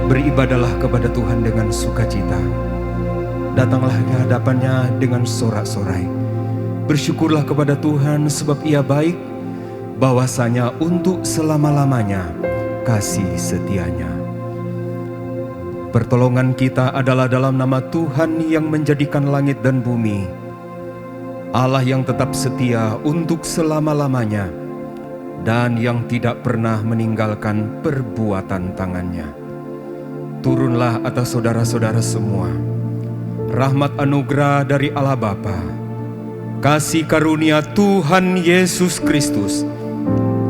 Beribadalah kepada Tuhan dengan sukacita. Datanglah ke hadapannya dengan sorak-sorai. Bersyukurlah kepada Tuhan sebab Ia baik, bahwasanya untuk selama-lamanya kasih setianya. Pertolongan kita adalah dalam nama Tuhan yang menjadikan langit dan bumi, Allah yang tetap setia untuk selama-lamanya dan yang tidak pernah meninggalkan perbuatan tangannya. Turunlah atas saudara-saudara semua rahmat anugerah dari Allah Bapa, kasih karunia Tuhan Yesus Kristus,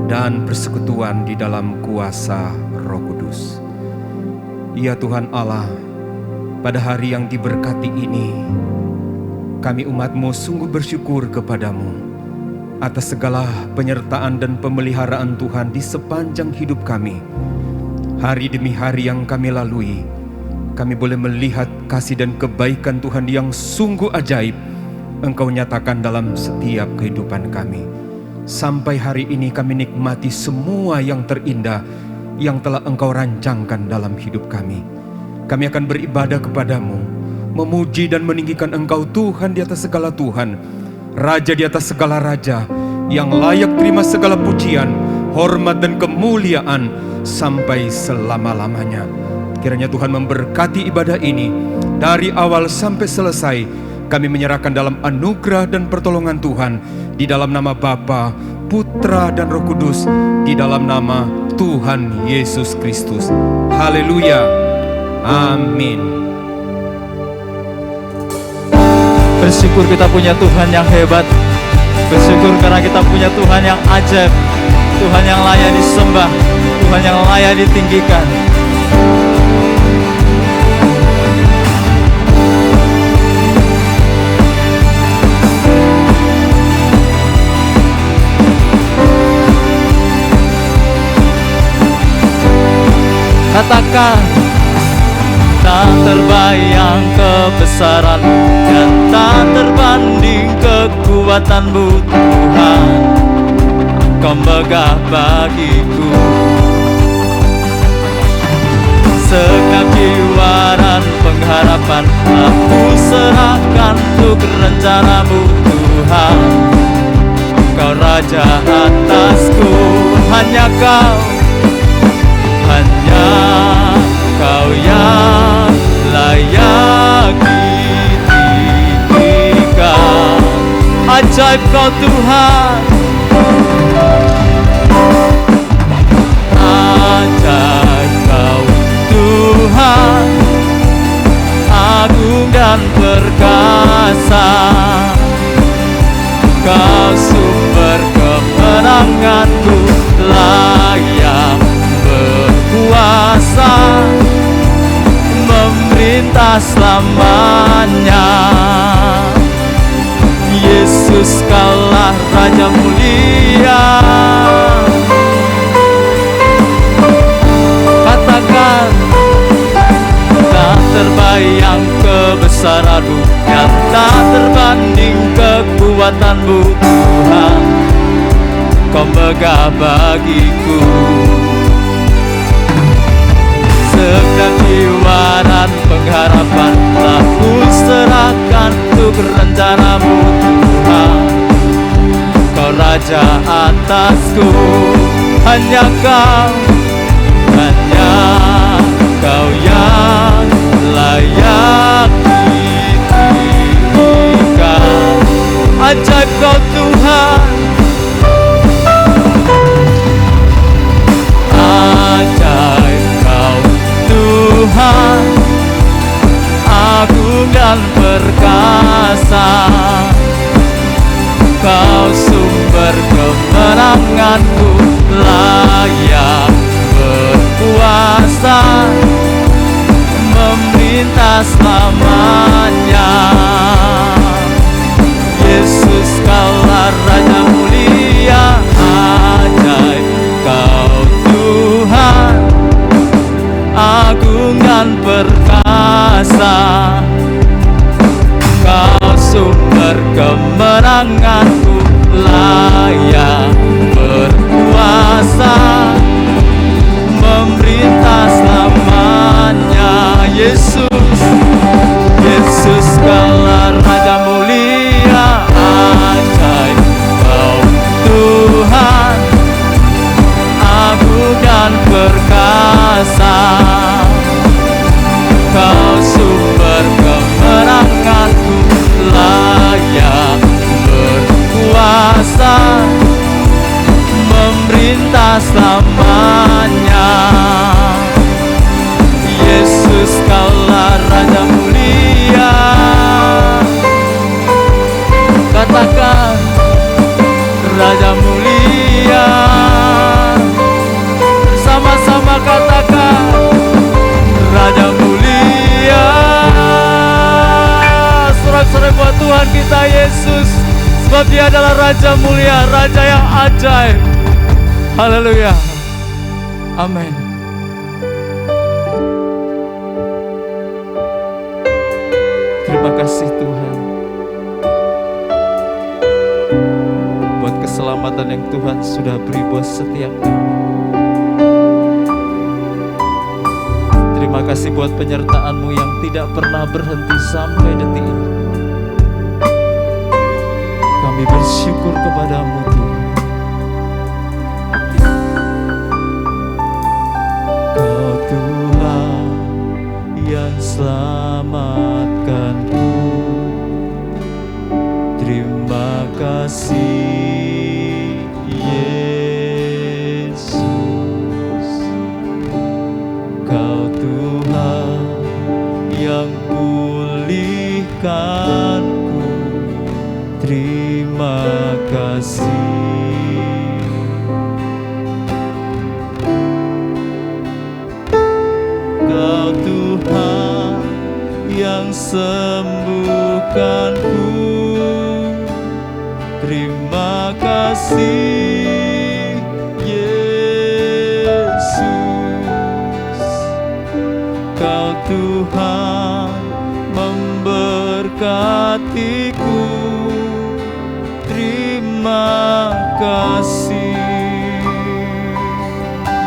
dan persekutuan di dalam kuasa Roh Kudus. Ya Tuhan Allah, pada hari yang diberkati ini, kami umat-Mu sungguh bersyukur kepadamu atas segala penyertaan dan pemeliharaan Tuhan di sepanjang hidup kami. Hari demi hari yang kami lalui, kami boleh melihat kasih dan kebaikan Tuhan yang sungguh ajaib Engkau nyatakan dalam setiap kehidupan kami. Sampai hari ini kami nikmati semua yang terindah yang telah Engkau rancangkan dalam hidup kami. Kami akan beribadah kepadamu, memuji dan meninggikan Engkau Tuhan di atas segala Tuhan, Raja di atas segala Raja, yang layak terima segala pujian, hormat dan kemuliaan sampai selama-lamanya. Kiranya Tuhan memberkati ibadah ini dari awal sampai selesai. Kami menyerahkan dalam anugerah dan pertolongan Tuhan, di dalam nama Bapa, Putra dan Roh Kudus, di dalam nama Tuhan Yesus Kristus. Haleluya. Amin. Bersyukur kita punya Tuhan yang hebat. Bersyukur karena kita punya Tuhan yang ajaib, Tuhan yang layak disembah, Tuhan yang layak ditinggikan. Katakan, tak terbayang kebesaran dan tak terbanding kekuatan-Mu Tuhan. Kau megah bagiku sekap jiwa dan pengharapan, aku serahkan untuk rencana-Mu Tuhan. Kau Raja atasku, hanya Kau, hanya Kau yang layak ditinggikan. Ajaib Kau Tuhan, ajaib Kau Tuhan, agung dan perkasa. Kau sumber kemenanganku, layak berkuasa, memerintah selamanya. Yesus, Kaulah Raja mulia. Katakan, tak terbayang kebesaran-Mu dan tak terbanding kekuatan-Mu Tuhan. Kau megah bagiku segala jiwa dan pengharapan, telah ku serahkan untuk rencana-Mu Tuhan. Kau Raja atasku, hanya Kau, hanya Kau yang layak ditinggikan. Ajaib Kau Tuhan, ajaib Kau Tuhan, agung dan perkasa. Kau sumber kemenanganku, layak berkuasa, memerintah selamanya. Yesus, Kaulah Raja mulia. Ajaib Kau Tuhan, agung dan perkasa. Kau sumber kemenanganku, layak berkuasa, memerintah selamanya. Yesus, Yesus, Kaulah Raja mulia. Ajaib Kau Tuhan, agung dan perkasa. Kau sumber kemenanganku, layak berkuasa, memerintah selamanya. Yesus, Kaulah katakan Raja mulia. Sama-sama katakan Raja mulia. Sorak-sorai buat Tuhan kita Yesus, sebab Dia adalah Raja mulia, Raja yang ajaib. Haleluya. Amin. Terima kasih Tuhan buat keselamatan yang Tuhan sudah beri buat setiap kami. Terima kasih buat penyertaan-Mu yang tidak pernah berhenti sampai detik ini. Kami bersyukur kepada-Mu Tuhan. Kau Tuhan yang selamatkanku. Terima kasih Yesus. Kau Tuhan yang pulihkanku. Terima kasih. Kau Tuhan yang sembuhkanku. Terima kasih Yesus. Kau Tuhan memberkatiku. Terima kasih.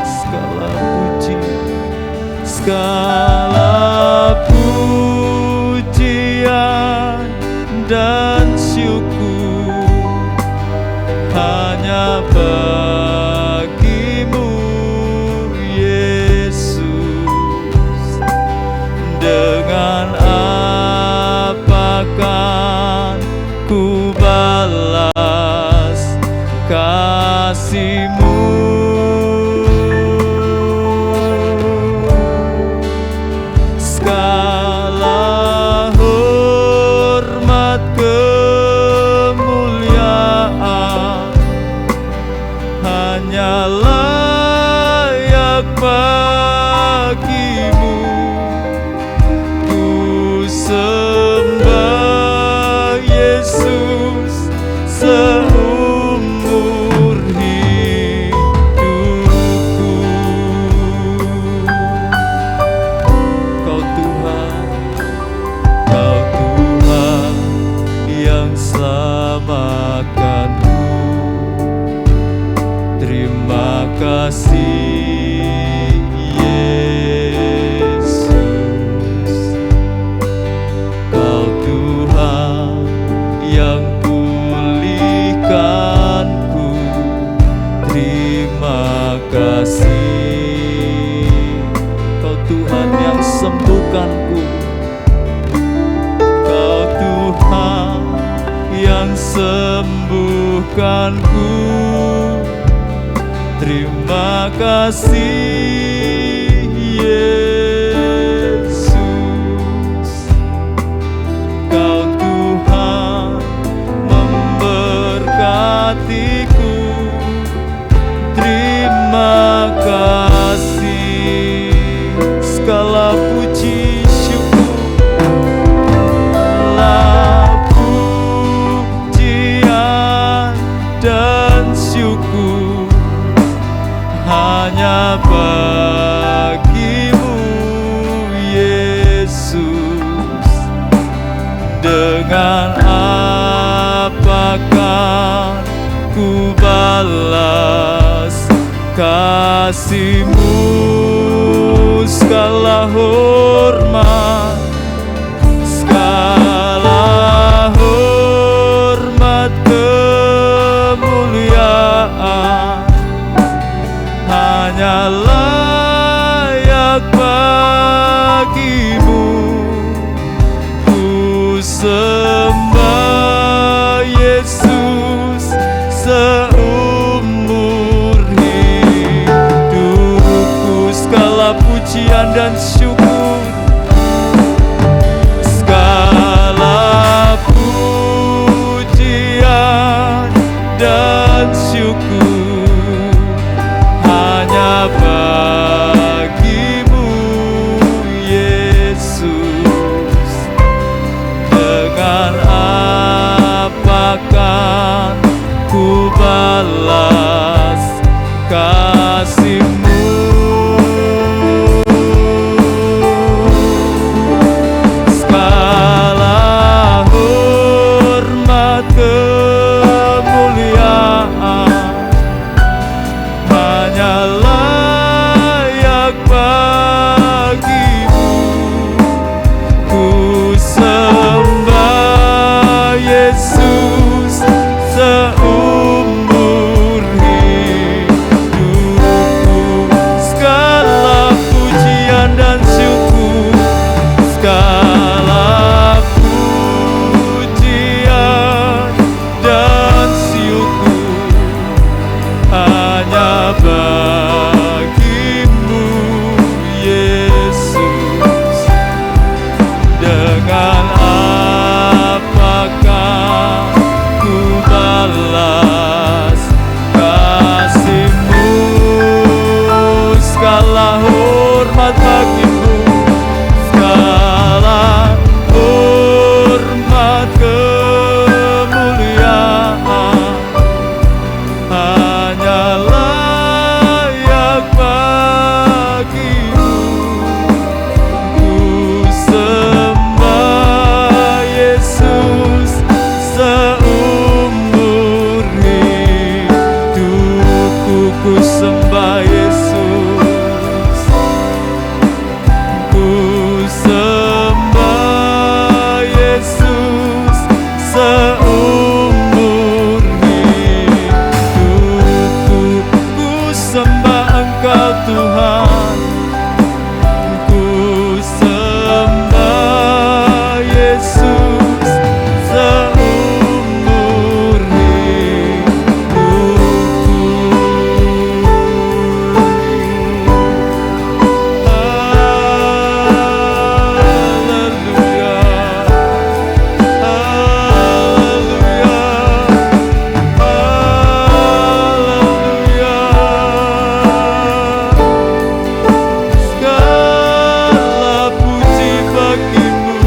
Segala puji, segala pujian dan syukur hanya bagi-Mu Yesus. Dengan apakah ku balas kasih-Mu? Segala hormat kemuliaan hanya layak bagi-Mu. Ku sembah Yesus seumur hidupku. Kau Tuhan yang selamatkanku. Terima kasih Yesus. Kau Tuhan yang pulihkanku. Terima kasih. Kau Tuhan yang sembuhkanku. Kau Tuhan yang sembuhkanku. Terima kasih Yesus. Kau Tuhan memberkatiku. Terima kasih. Segala puji syukur, pujian dan syukur hanya bagi-Mu Yesus. Dengan apakah ku balas kasih-Mu? Segala hormat, segala hormat kemuliaan hanya layak bagi-Mu. Ku sembah Yesus seumur hidupku. Segala pujian dan syukur, segala pujian dan syukur hanya bagimu, Yesus. Dengan apakah ku balas kasih-Mu? Segala hormat kemuliaan hanya layak bagimu. Ku sembah Yesus seumur hidupku. Segala pujian dan syukur, segala pujian dan syukur hanya bagimu, Yesus. Dengan apakah ku balas kasih-Mu? Segala hormat bagimu, segala hormat kemuliaan hanya layak bagimu. Ku sembah Yesus seumur hidupku. Ku sembah Yesus, ku sembah Yesus seumur hidupku. Ku sembah Engkau Tuhan, ku sembah Yesus seumur hidupku. Haleluya, haleluya, haleluya. Segala puji bagimu,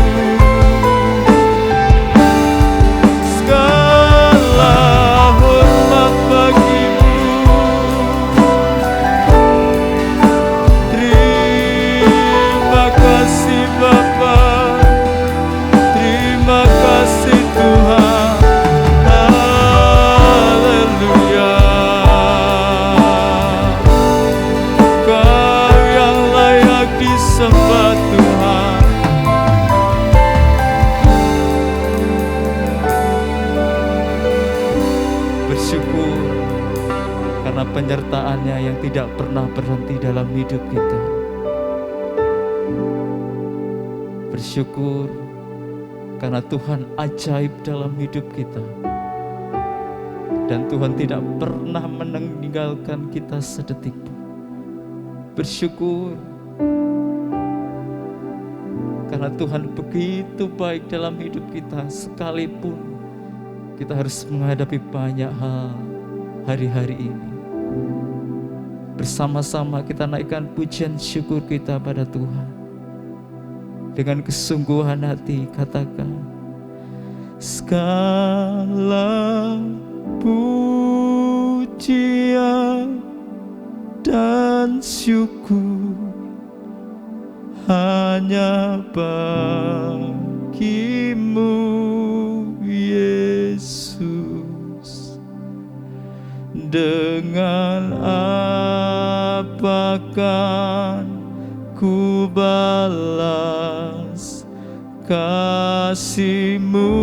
segala hormat bagimu. Terima kasih Bapa, terima kasih Tuhan. Haleluya. Kau yang layak disembah Tuhan. Bersyukur karena penyertaan-Nya yang tidak pernah berhenti dalam hidup kita. Bersyukur karena Tuhan ajaib dalam hidup kita. Dan Tuhan tidak pernah meninggalkan kita sedetik pun. Bersyukur karena Tuhan begitu baik dalam hidup kita, sekalipun kita harus menghadapi banyak hal hari-hari ini. Bersama-sama kita naikkan pujian syukur kita pada Tuhan. Dengan kesungguhan hati katakan, segala pujian dan syukur hanya bagimu, Yesus. Dengan apakah ku balas kasih-Mu?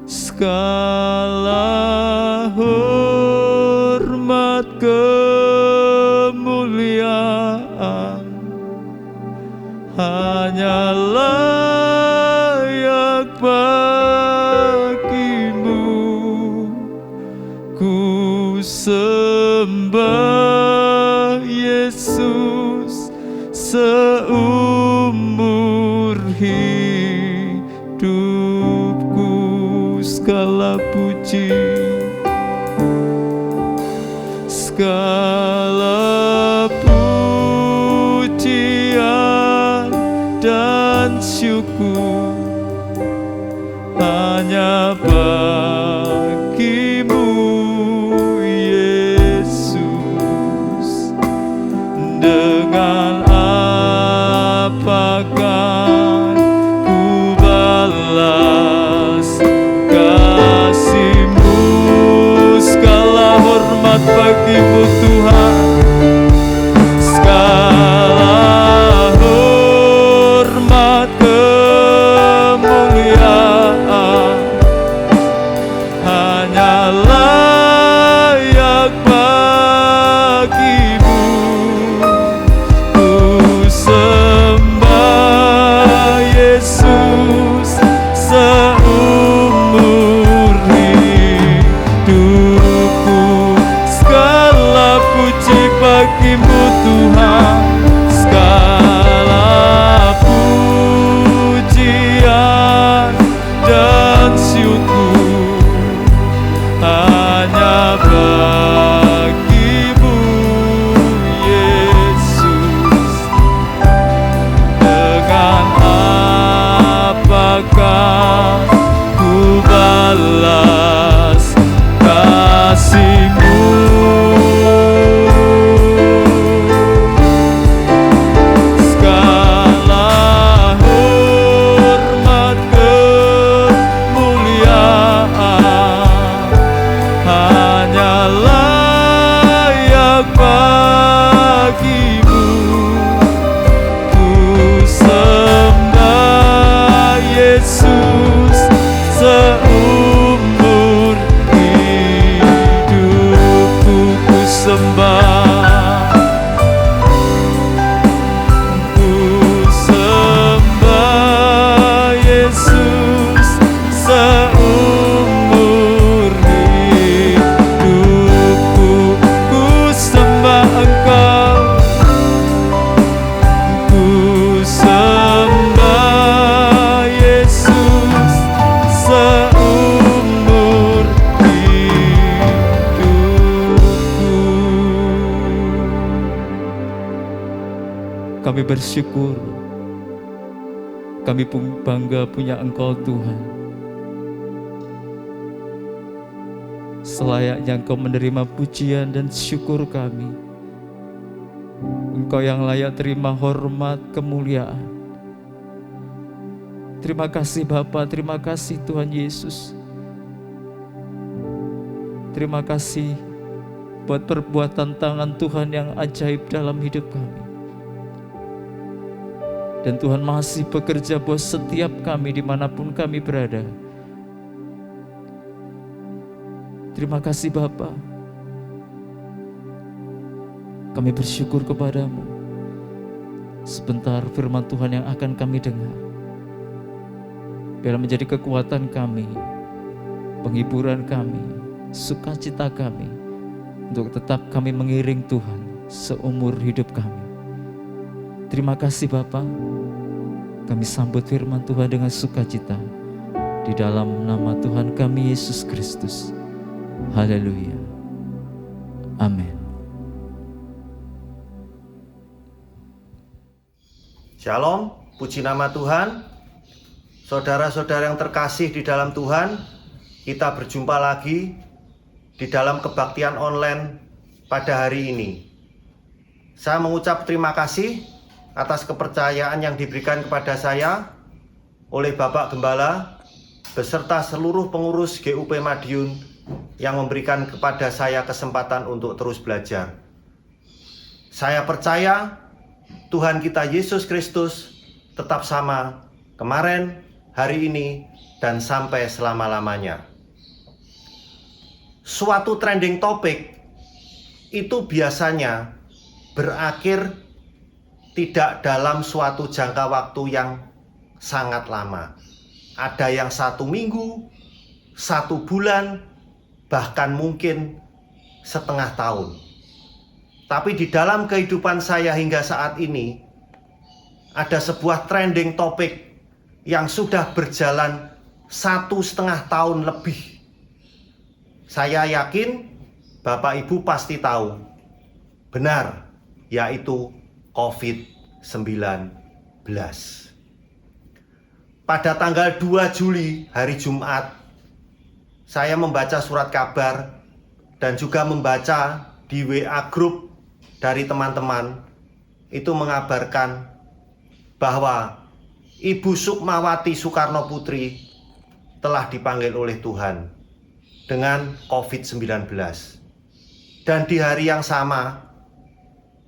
Segala hormat kemuliaan hanya layak bagimu. Ku sembah Yesus seumur hidup. hidupku segala puji, segala pujian dan syukur hanya bagimu Yesus. Dengan apakah ku balas kasih-Mu, segala hormat bagimu Tuhan, segala hormat kemuliaan hanya layak bagimu. Ku sembah Yesus seumur hidupku, segala puji bagimu Tuhan, segala pujian dan syukur hanya bagimu Yesus. Dengan apakah ku balas kasih-Mu, segala hormat kemuliaan hanya layak bagimu. Ku sembah Yesus seumur hidupku. Ku sembah, ku sembah Yesus seumur hidupku. Ku sembah Engkau, ku sembah Yesus seumur hidupku. Kami bersyukur, kami pun bangga punya Engkau Tuhan. Selayaknya Engkau menerima pujian dan syukur kami. Engkau yang layak terima hormat kemuliaan. Terima kasih Bapa, terima kasih Tuhan Yesus. Terima kasih buat perbuatan tangan Tuhan yang ajaib dalam hidup kami. Dan Tuhan masih bekerja buat setiap kami dimanapun kami berada. Terima kasih Bapa. Kami bersyukur kepadamu. Sebentar firman Tuhan yang akan kami dengar, biar menjadi kekuatan kami, penghiburan kami, sukacita kami, untuk tetap kami mengiring Tuhan seumur hidup kami. Terima kasih Bapa. Kami sambut firman Tuhan dengan sukacita di dalam nama Tuhan kami Yesus Kristus. Haleluya. Amin. Shalom, puji nama Tuhan. Saudara-saudara yang terkasih di dalam Tuhan, kita berjumpa lagi di dalam kebaktian online pada hari ini. Saya mengucap terima kasih atas kepercayaan yang diberikan kepada saya oleh Bapak Gembala beserta seluruh pengurus GUP Madiun yang memberikan kepada saya kesempatan untuk terus belajar. Saya percaya Tuhan kita Yesus Kristus tetap sama kemarin, hari ini, dan sampai selama-lamanya. Suatu trending topik itu biasanya berakhir tidak dalam suatu jangka waktu yang sangat lama. Ada yang 1 minggu, 1 bulan, bahkan mungkin setengah tahun. Tapi di dalam kehidupan saya hingga saat ini, ada sebuah trending topik yang sudah berjalan 1,5 tahun lebih. Saya yakin Bapak Ibu pasti tahu, benar, yaitu COVID-19. Pada tanggal 2 Juli, hari Jumat, saya membaca surat kabar dan juga membaca di WA grup dari teman-teman, itu mengabarkan bahwa Ibu Sukmawati Soekarno Putri telah dipanggil oleh Tuhan dengan COVID-19. Dan di hari yang sama,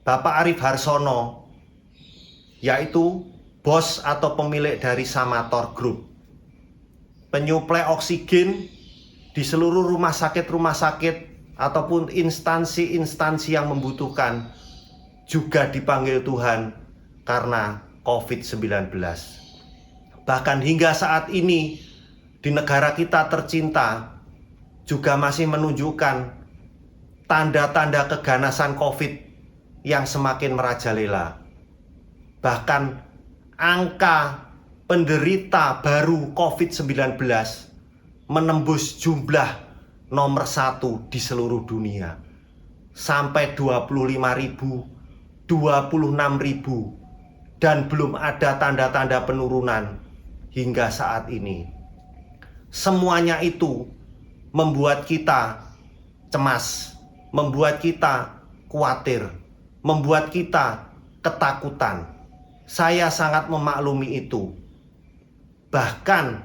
Bapak Arif Harsono, yaitu bos atau pemilik dari Samator Group, penyuplai oksigen di seluruh rumah sakit ataupun instansi-instansi yang membutuhkan, juga dipanggil Tuhan karena COVID-19. Bahkan hingga saat ini di negara kita tercinta juga masih menunjukkan tanda-tanda keganasan COVID yang semakin merajalela. Bahkan angka penderita baru COVID-19 menembus jumlah nomor 1 di seluruh dunia. Sampai 25.000, 26.000, dan belum ada tanda-tanda penurunan hingga saat ini. Semuanya itu membuat kita cemas, membuat kita khawatir, membuat kita ketakutan. Saya sangat memaklumi itu. Bahkan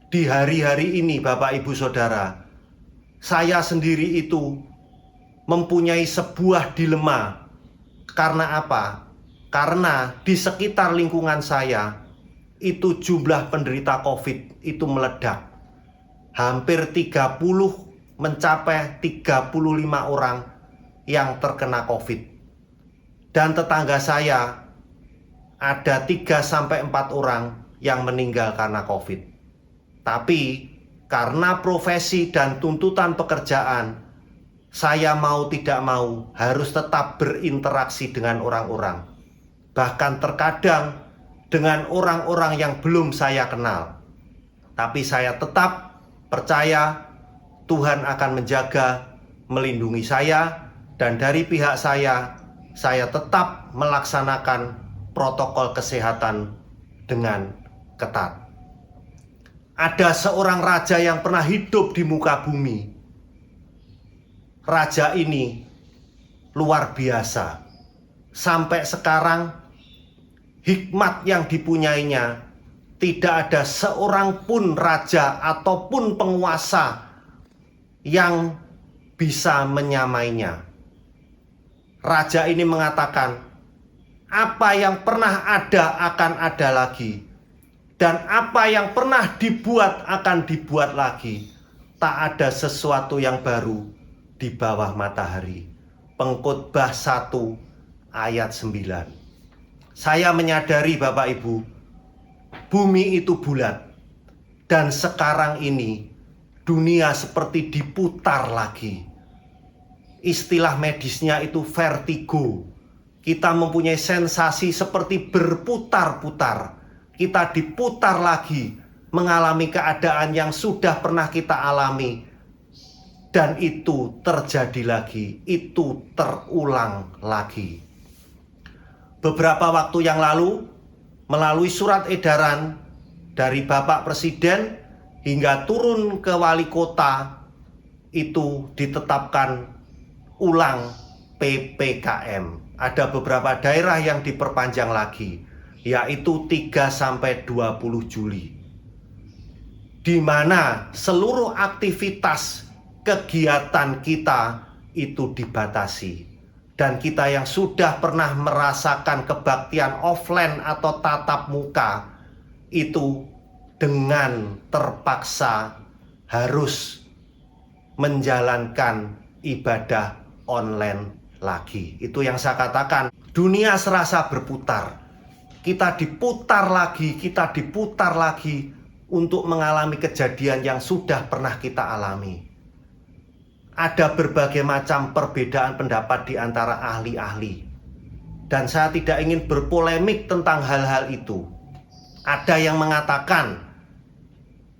di hari-hari ini, Bapak Ibu Saudara, saya sendiri itu mempunyai sebuah dilema. Karena apa? Karena di sekitar lingkungan saya itu jumlah penderita COVID itu meledak. Hampir 30, mencapai 35 orang yang terkena COVID. Dan tetangga saya ada 3-4 orang yang meninggal karena COVID. Tapi karena profesi dan tuntutan pekerjaan, saya mau tidak mau harus tetap berinteraksi dengan orang-orang. Bahkan terkadang dengan orang-orang yang belum saya kenal. Tapi saya tetap percaya Tuhan akan menjaga, melindungi saya, dan dari pihak saya tetap melaksanakan protokol kesehatan dengan ketat. Ada seorang raja yang pernah hidup di muka bumi. Raja ini luar biasa. Sampai sekarang hikmat yang dipunyainya, tidak ada seorang pun raja ataupun penguasa yang bisa menyamainya. Raja ini mengatakan, apa yang pernah ada akan ada lagi, dan apa yang pernah dibuat akan dibuat lagi. Tak ada sesuatu yang baru di bawah matahari. Pengkhotbah 1 ayat 9. Saya menyadari Bapak Ibu, bumi itu bulat, dan sekarang ini dunia seperti diputar lagi. Istilah medisnya itu vertigo. Kita mempunyai sensasi seperti berputar-putar. Kita diputar lagi, mengalami keadaan yang sudah pernah kita alami. Dan itu terjadi lagi, itu terulang lagi. Beberapa waktu yang lalu, melalui surat edaran dari Bapak Presiden hingga turun ke wali kota, itu ditetapkan ulang PPKM. Ada beberapa daerah yang diperpanjang lagi, yaitu 3-20 Juli. Di mana seluruh aktivitas kegiatan kita itu dibatasi. Dan kita yang sudah pernah merasakan kebaktian offline atau tatap muka, itu dengan terpaksa harus menjalankan ibadah online lagi. Itu yang saya katakan, dunia serasa berputar. Kita diputar lagi untuk mengalami kejadian yang sudah pernah kita alami. Ada berbagai macam perbedaan pendapat di antara ahli-ahli. Dan saya tidak ingin berpolemik tentang hal-hal itu. Ada yang mengatakan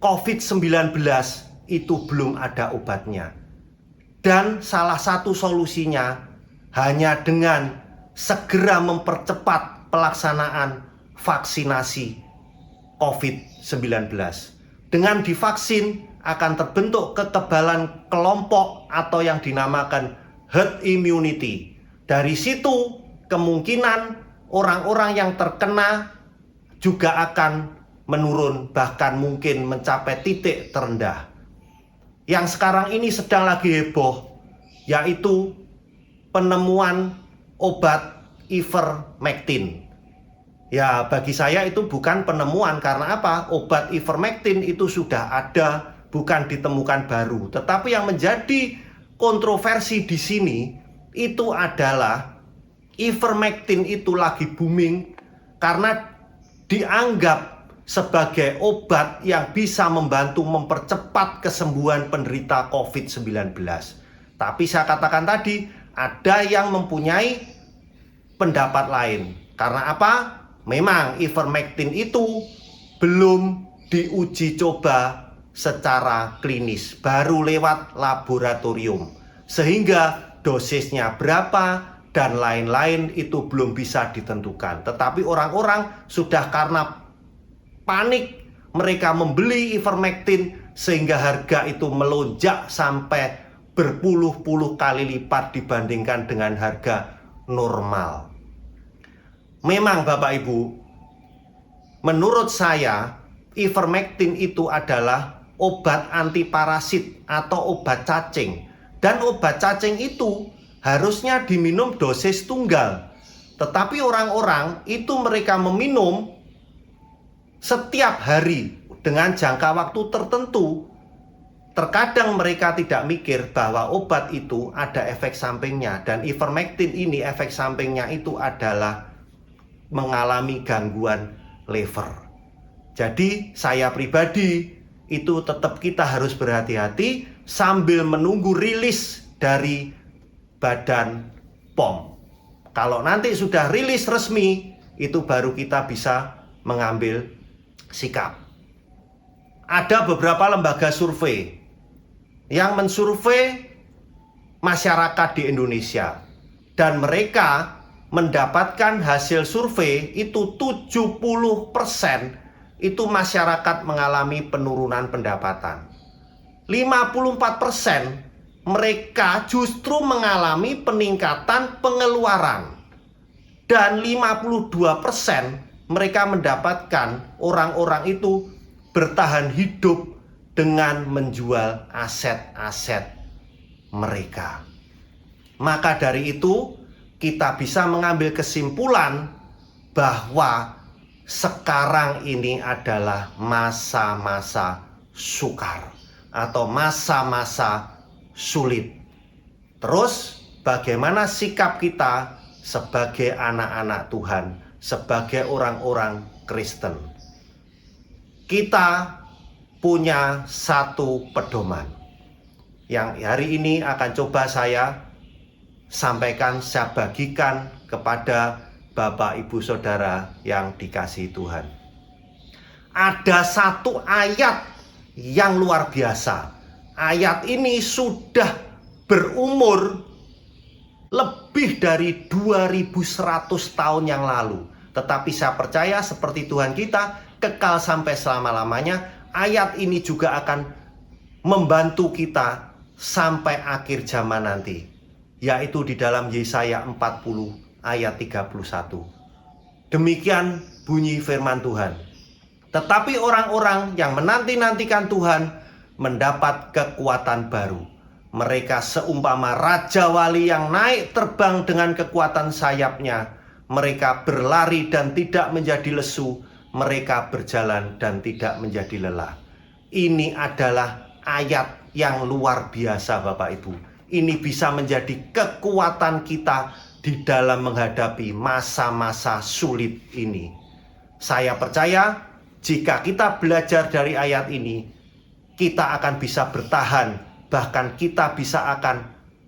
COVID-19 itu belum ada obatnya. Dan salah satu solusinya hanya dengan segera mempercepat pelaksanaan vaksinasi COVID-19. Dengan divaksin akan terbentuk kekebalan kelompok atau yang dinamakan herd immunity. Dari situ kemungkinan orang-orang yang terkena juga akan menurun, bahkan mungkin mencapai titik terendah. Yang sekarang ini sedang lagi heboh, yaitu penemuan obat ivermectin. Ya, bagi saya itu bukan penemuan, karena apa? Obat ivermectin itu sudah ada, bukan ditemukan baru. Tetapi yang menjadi kontroversi di sini itu adalah ivermectin itu lagi booming karena dianggap sebagai obat yang bisa membantu mempercepat kesembuhan penderita COVID-19. Tapi saya katakan tadi, ada yang mempunyai pendapat lain. Karena apa? Memang ivermectin itu belum diuji coba secara klinis, baru lewat laboratorium. Sehingga dosisnya berapa dan lain-lain itu belum bisa ditentukan. Tetapi orang-orang sudah karena panik, mereka membeli ivermectin sehingga harga itu melonjak sampai berpuluh-puluh kali lipat dibandingkan dengan harga normal. Memang Bapak Ibu, menurut saya ivermectin itu adalah obat antiparasit atau obat cacing. Dan obat cacing itu harusnya diminum dosis tunggal. Tetapi orang-orang itu mereka meminum setiap hari dengan jangka waktu tertentu. Terkadang mereka tidak mikir bahwa obat itu ada efek sampingnya. Dan ivermectin ini efek sampingnya itu adalah mengalami gangguan liver. Jadi saya pribadi itu tetap kita harus berhati-hati sambil menunggu rilis dari Badan POM. Kalau nanti sudah rilis resmi, itu baru kita bisa mengambil sikap. Ada beberapa lembaga survei yang mensurvei masyarakat di Indonesia, dan mereka mendapatkan hasil survei itu 70% itu masyarakat mengalami penurunan pendapatan. 54% mereka justru mengalami peningkatan pengeluaran. Dan 52% mereka mendapatkan orang-orang itu bertahan hidup dengan menjual aset-aset mereka. Maka dari itu kita bisa mengambil kesimpulan bahwa sekarang ini adalah masa-masa sukar atau masa-masa sulit. Terus bagaimana sikap kita sebagai anak-anak Tuhan, sebagai orang-orang Kristen? Kita punya satu pedoman yang hari ini akan coba saya sampaikan, saya bagikan kepada Bapak Ibu Saudara yang dikasihi Tuhan. Ada satu ayat yang luar biasa. Ayat ini sudah berumur lebih dari 2100 tahun yang lalu. Tetapi saya percaya seperti Tuhan kita kekal sampai selama-lamanya, ayat ini juga akan membantu kita sampai akhir zaman nanti, yaitu di dalam Yesaya 40 ayat 31. Demikian bunyi firman Tuhan. Tetapi orang-orang yang menanti-nantikan Tuhan mendapat kekuatan baru. Mereka seumpama raja wali yang naik terbang dengan kekuatan sayapnya. Mereka berlari dan tidak menjadi lesu. Mereka berjalan dan tidak menjadi lelah. Ini adalah ayat yang luar biasa Bapak Ibu. Ini bisa menjadi kekuatan kita di dalam menghadapi masa-masa sulit ini. Saya percaya jika kita belajar dari ayat ini, kita akan bisa bertahan, bahkan kita bisa akan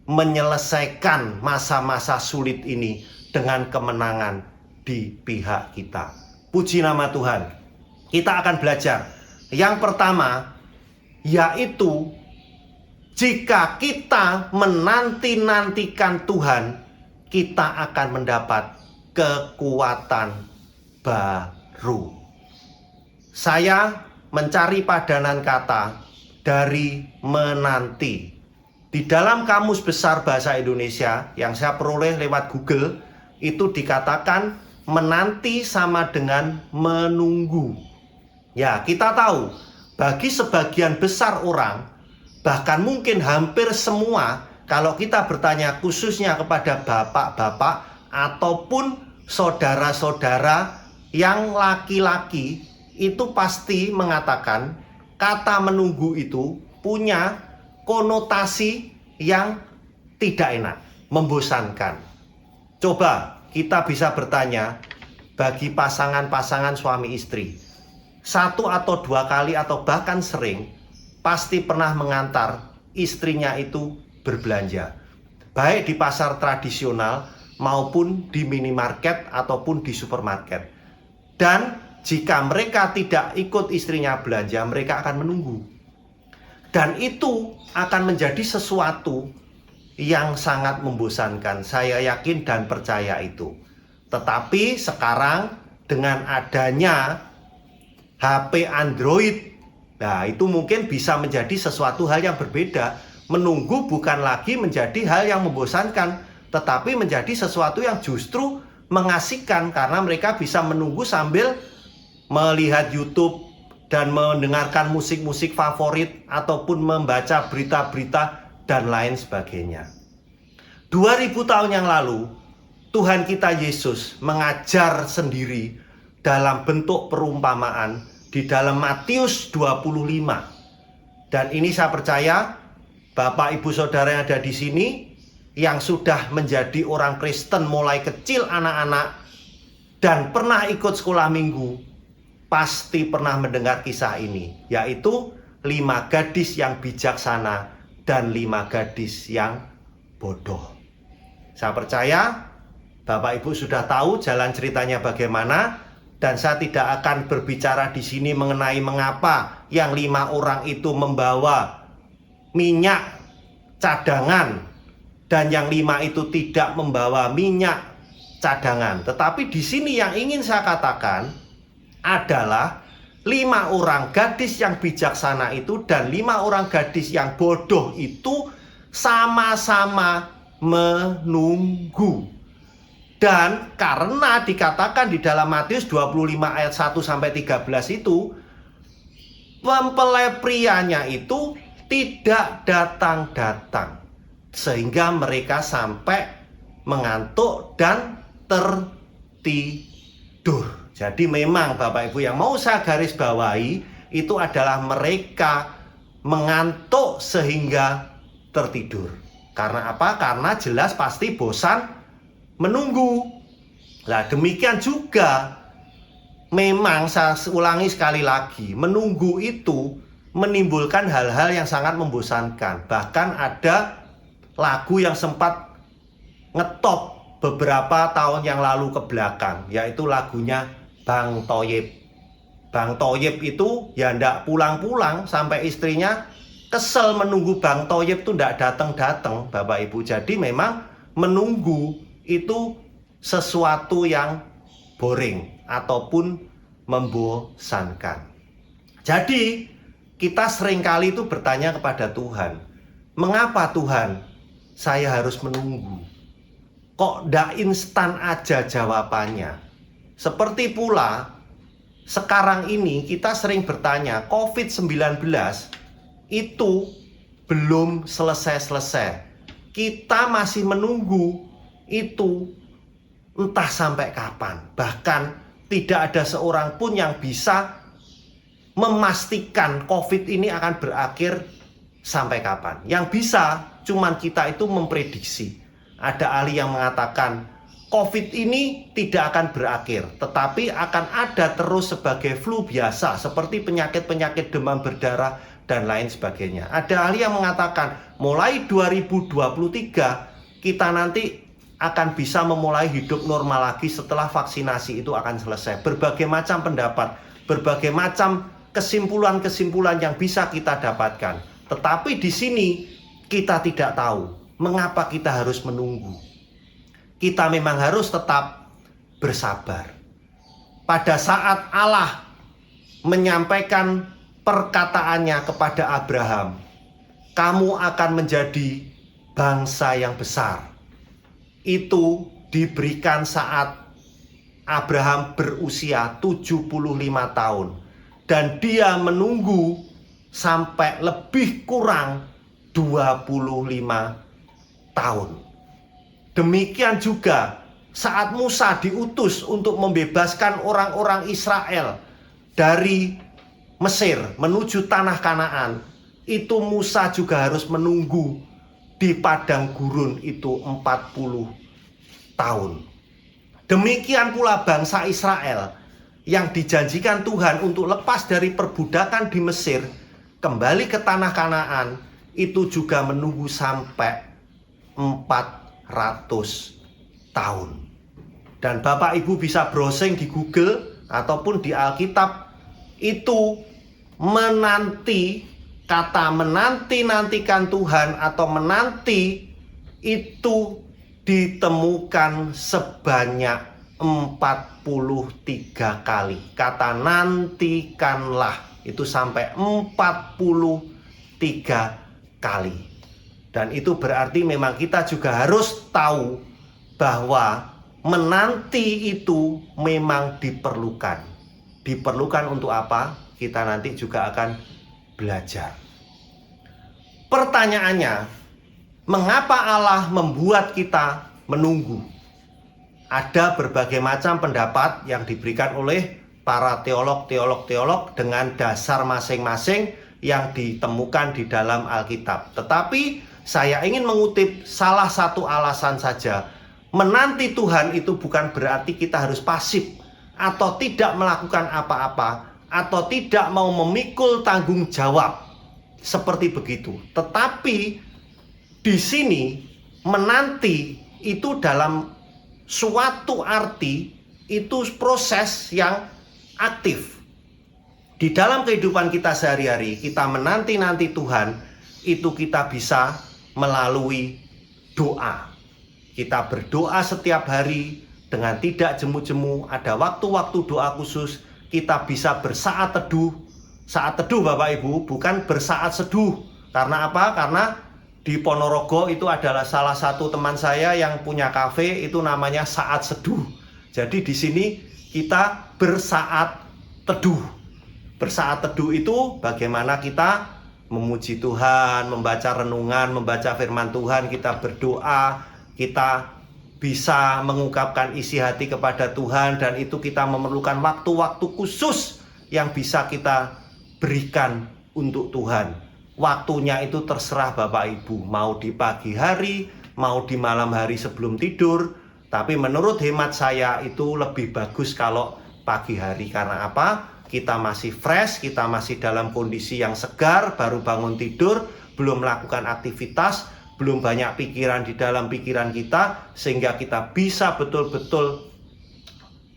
menyelesaikan masa-masa sulit ini dengan kemenangan di pihak kita. Puji nama Tuhan. kita akan belajar. Yang pertama, yaitu jika kita menanti-nantikan Tuhan, kita akan mendapat kekuatan baru. Saya mencari padanan kata dari menanti. Di dalam Kamus Besar Bahasa Indonesia yang saya peroleh lewat Google, itu dikatakan menanti sama dengan menunggu. Ya, kita tahu bagi sebagian besar orang, bahkan mungkin hampir semua, kalau kita bertanya khususnya kepada bapak-bapak ataupun saudara-saudara yang laki-laki, itu pasti mengatakan kata menunggu itu punya konotasi yang tidak enak, membosankan. Coba kita bisa bertanya bagi pasangan-pasangan suami istri, 1 atau 2 kali atau bahkan sering pasti pernah mengantar istrinya itu berbelanja, baik di pasar tradisional maupun di minimarket ataupun di supermarket. Dan jika mereka tidak ikut istrinya belanja, mereka akan menunggu. Dan itu akan menjadi sesuatu yang sangat membosankan. Saya yakin dan percaya itu. Tetapi sekarang dengan adanya HP Android, nah itu mungkin bisa menjadi sesuatu hal yang berbeda. Menunggu bukan lagi menjadi hal yang membosankan, tetapi menjadi sesuatu yang justru mengasihkan, karena mereka bisa menunggu sambil melihat YouTube dan mendengarkan musik-musik favorit ataupun membaca berita-berita dan lain sebagainya. 2000 tahun yang lalu, Tuhan kita Yesus mengajar sendiri dalam bentuk perumpamaan di dalam Matius 25. Dan ini saya percaya Bapak Ibu Saudara yang ada di sini yang sudah menjadi orang Kristen mulai kecil anak-anak dan pernah ikut sekolah minggu, pasti pernah mendengar kisah ini, yaitu 5 gadis yang bijaksana dan 5 gadis yang bodoh. Saya percaya Bapak Ibu sudah tahu jalan ceritanya bagaimana, dan saya tidak akan berbicara di sini mengenai mengapa yang 5 orang itu membawa minyak cadangan dan yang 5 itu tidak membawa minyak cadangan. Tetapi di sini yang ingin saya katakan adalah 5 orang gadis yang bijaksana itu dan 5 orang gadis yang bodoh itu sama-sama menunggu. Dan karena dikatakan di dalam Matius 25 ayat 1 sampai 13 itu, mempelai prianya itu tidak datang-datang, sehingga mereka sampai mengantuk dan tertidur. Jadi memang Bapak Ibu yang mau saya garis bawahi itu adalah mereka mengantuk sehingga tertidur. Karena apa? Karena jelas pasti bosan menunggu. Nah, demikian juga memang saya ulangi sekali lagi, menunggu itu menimbulkan hal-hal yang sangat membosankan. Bahkan ada lagu yang sempat ngetop beberapa tahun yang lalu ke belakang, yaitu lagunya Bang Thoyib. Bang Thoyib itu ya ndak pulang-pulang sampai istrinya kesel menunggu Bang Thoyib itu ndak datang-datang, Bapak Ibu. Jadi memang menunggu itu sesuatu yang boring ataupun membosankan. Jadi kita seringkali itu bertanya kepada Tuhan, mengapa Tuhan saya harus menunggu? Kok ndak instan aja jawabannya? Seperti pula sekarang ini kita sering bertanya, COVID-19 itu belum selesai-selesai. Kita masih menunggu itu entah sampai kapan. Bahkan tidak ada seorang pun yang bisa memastikan COVID ini akan berakhir sampai kapan. Yang bisa cuman kita itu memprediksi. Ada ahli yang mengatakan COVID ini tidak akan berakhir, tetapi akan ada terus sebagai flu biasa, seperti penyakit-penyakit demam berdarah dan lain sebagainya. Ada ahli yang mengatakan mulai 2023 kita nanti akan bisa memulai hidup normal lagi setelah vaksinasi itu akan selesai. Berbagai macam pendapat. berbagai macam kesimpulan-kesimpulan yang bisa kita dapatkan. Tetapi di sini kita tidak tahu mengapa kita harus menunggu. Kita memang harus tetap bersabar. Pada saat Allah menyampaikan perkataannya kepada Abraham, kamu akan menjadi bangsa yang besar. Itu diberikan saat Abraham berusia 75 tahun. Dan dia menunggu sampai lebih kurang 25 tahun. Demikian juga saat Musa diutus untuk membebaskan orang-orang Israel dari Mesir menuju tanah Kanaan, itu Musa juga harus menunggu di padang gurun itu 40 tahun. Demikian pula bangsa Israel yang dijanjikan Tuhan untuk lepas dari perbudakan di Mesir, kembali ke tanah Kanaan, itu juga menunggu sampai 400 tahun. Dan Bapak Ibu bisa browsing di Google ataupun di Alkitab, itu menanti, kata menanti-nantikan Tuhan atau menanti itu ditemukan sebanyak 43 kali. Kata nantikanlah itu sampai 43 kali. Dan itu berarti memang kita juga harus tahu bahwa menanti itu memang diperlukan. Diperlukan untuk apa? Kita nanti juga akan belajar. Pertanyaannya, mengapa Allah membuat kita menunggu? Ada berbagai macam pendapat yang diberikan oleh para teolog dengan dasar masing-masing yang ditemukan di dalam Alkitab. Tetapi saya ingin mengutip salah satu alasan saja. Menanti Tuhan itu bukan berarti kita harus pasif atau tidak melakukan apa-apa atau tidak mau memikul tanggung jawab seperti begitu. Tetapi di sini menanti itu dalam suatu arti itu proses yang aktif. Di dalam kehidupan kita sehari-hari, kita menanti-nanti Tuhan, itu kita bisa melalui doa. Kita berdoa setiap hari dengan tidak jemu-jemu, ada waktu-waktu doa khusus, kita bisa bersaat teduh. Saat teduh Bapak Ibu, bukan bersaat seduh. Karena apa? Karena di Ponorogo itu adalah salah satu teman saya yang punya kafe, itu namanya Saat Seduh. Jadi di sini kita bersaat teduh. Bersaat teduh itu bagaimana kita memuji Tuhan, membaca renungan, membaca firman Tuhan, kita berdoa, kita bisa mengungkapkan isi hati kepada Tuhan, dan itu kita memerlukan waktu-waktu khusus yang bisa kita berikan untuk Tuhan. Waktunya itu terserah Bapak Ibu, mau di pagi hari, mau di malam hari sebelum tidur. Tapi menurut hemat saya itu lebih bagus kalau pagi hari. Karena apa? Kita masih fresh, kita masih dalam kondisi yang segar, baru bangun tidur, belum melakukan aktivitas, belum banyak pikiran di dalam pikiran kita, sehingga kita bisa betul-betul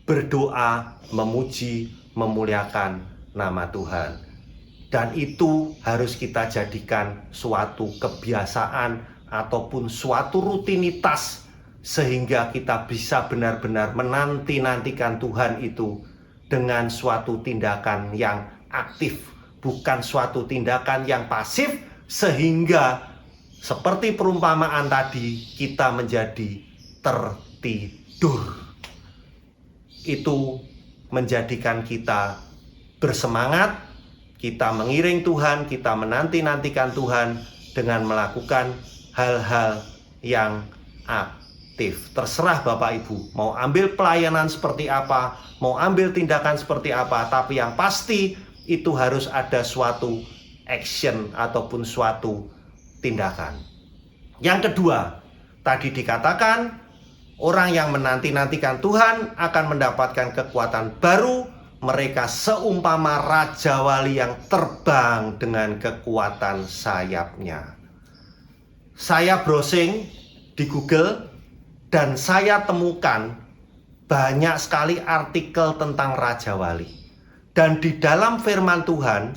berdoa, memuji, memuliakan nama Tuhan. Dan itu harus kita jadikan suatu kebiasaan ataupun suatu rutinitas, sehingga kita bisa benar-benar menanti-nantikan Tuhan itu dengan suatu tindakan yang aktif, bukan suatu tindakan yang pasif, sehingga seperti perumpamaan tadi kita menjadi tertidur. Itu menjadikan kita bersemangat, kita mengiring Tuhan, kita menanti-nantikan Tuhan dengan melakukan hal-hal yang aktif. Terserah Bapak Ibu, mau ambil pelayanan seperti apa, mau ambil tindakan seperti apa, tapi yang pasti itu harus ada suatu action ataupun suatu tindakan. Yang kedua, tadi dikatakan orang yang menanti-nantikan Tuhan akan mendapatkan kekuatan baru. Mereka seumpama raja wali yang terbang dengan kekuatan sayapnya. Saya browsing di Google dan saya temukan banyak sekali artikel tentang raja wali. Dan di dalam firman Tuhan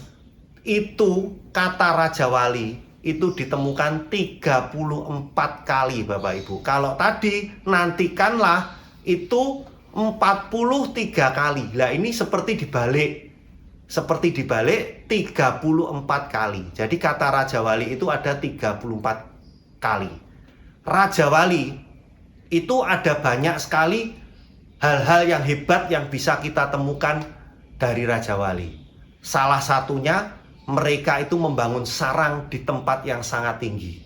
itu kata Raja Wali itu ditemukan 34 kali Bapak Ibu. Kalau tadi nantikanlah itu 43 kali. Lah ini seperti dibalik 34 kali. Jadi kata Raja Wali itu ada 34 kali. Raja Wali itu ada banyak sekali hal-hal yang hebat yang bisa kita temukan dari Raja Wali. Salah satunya mereka itu membangun sarang di tempat yang sangat tinggi.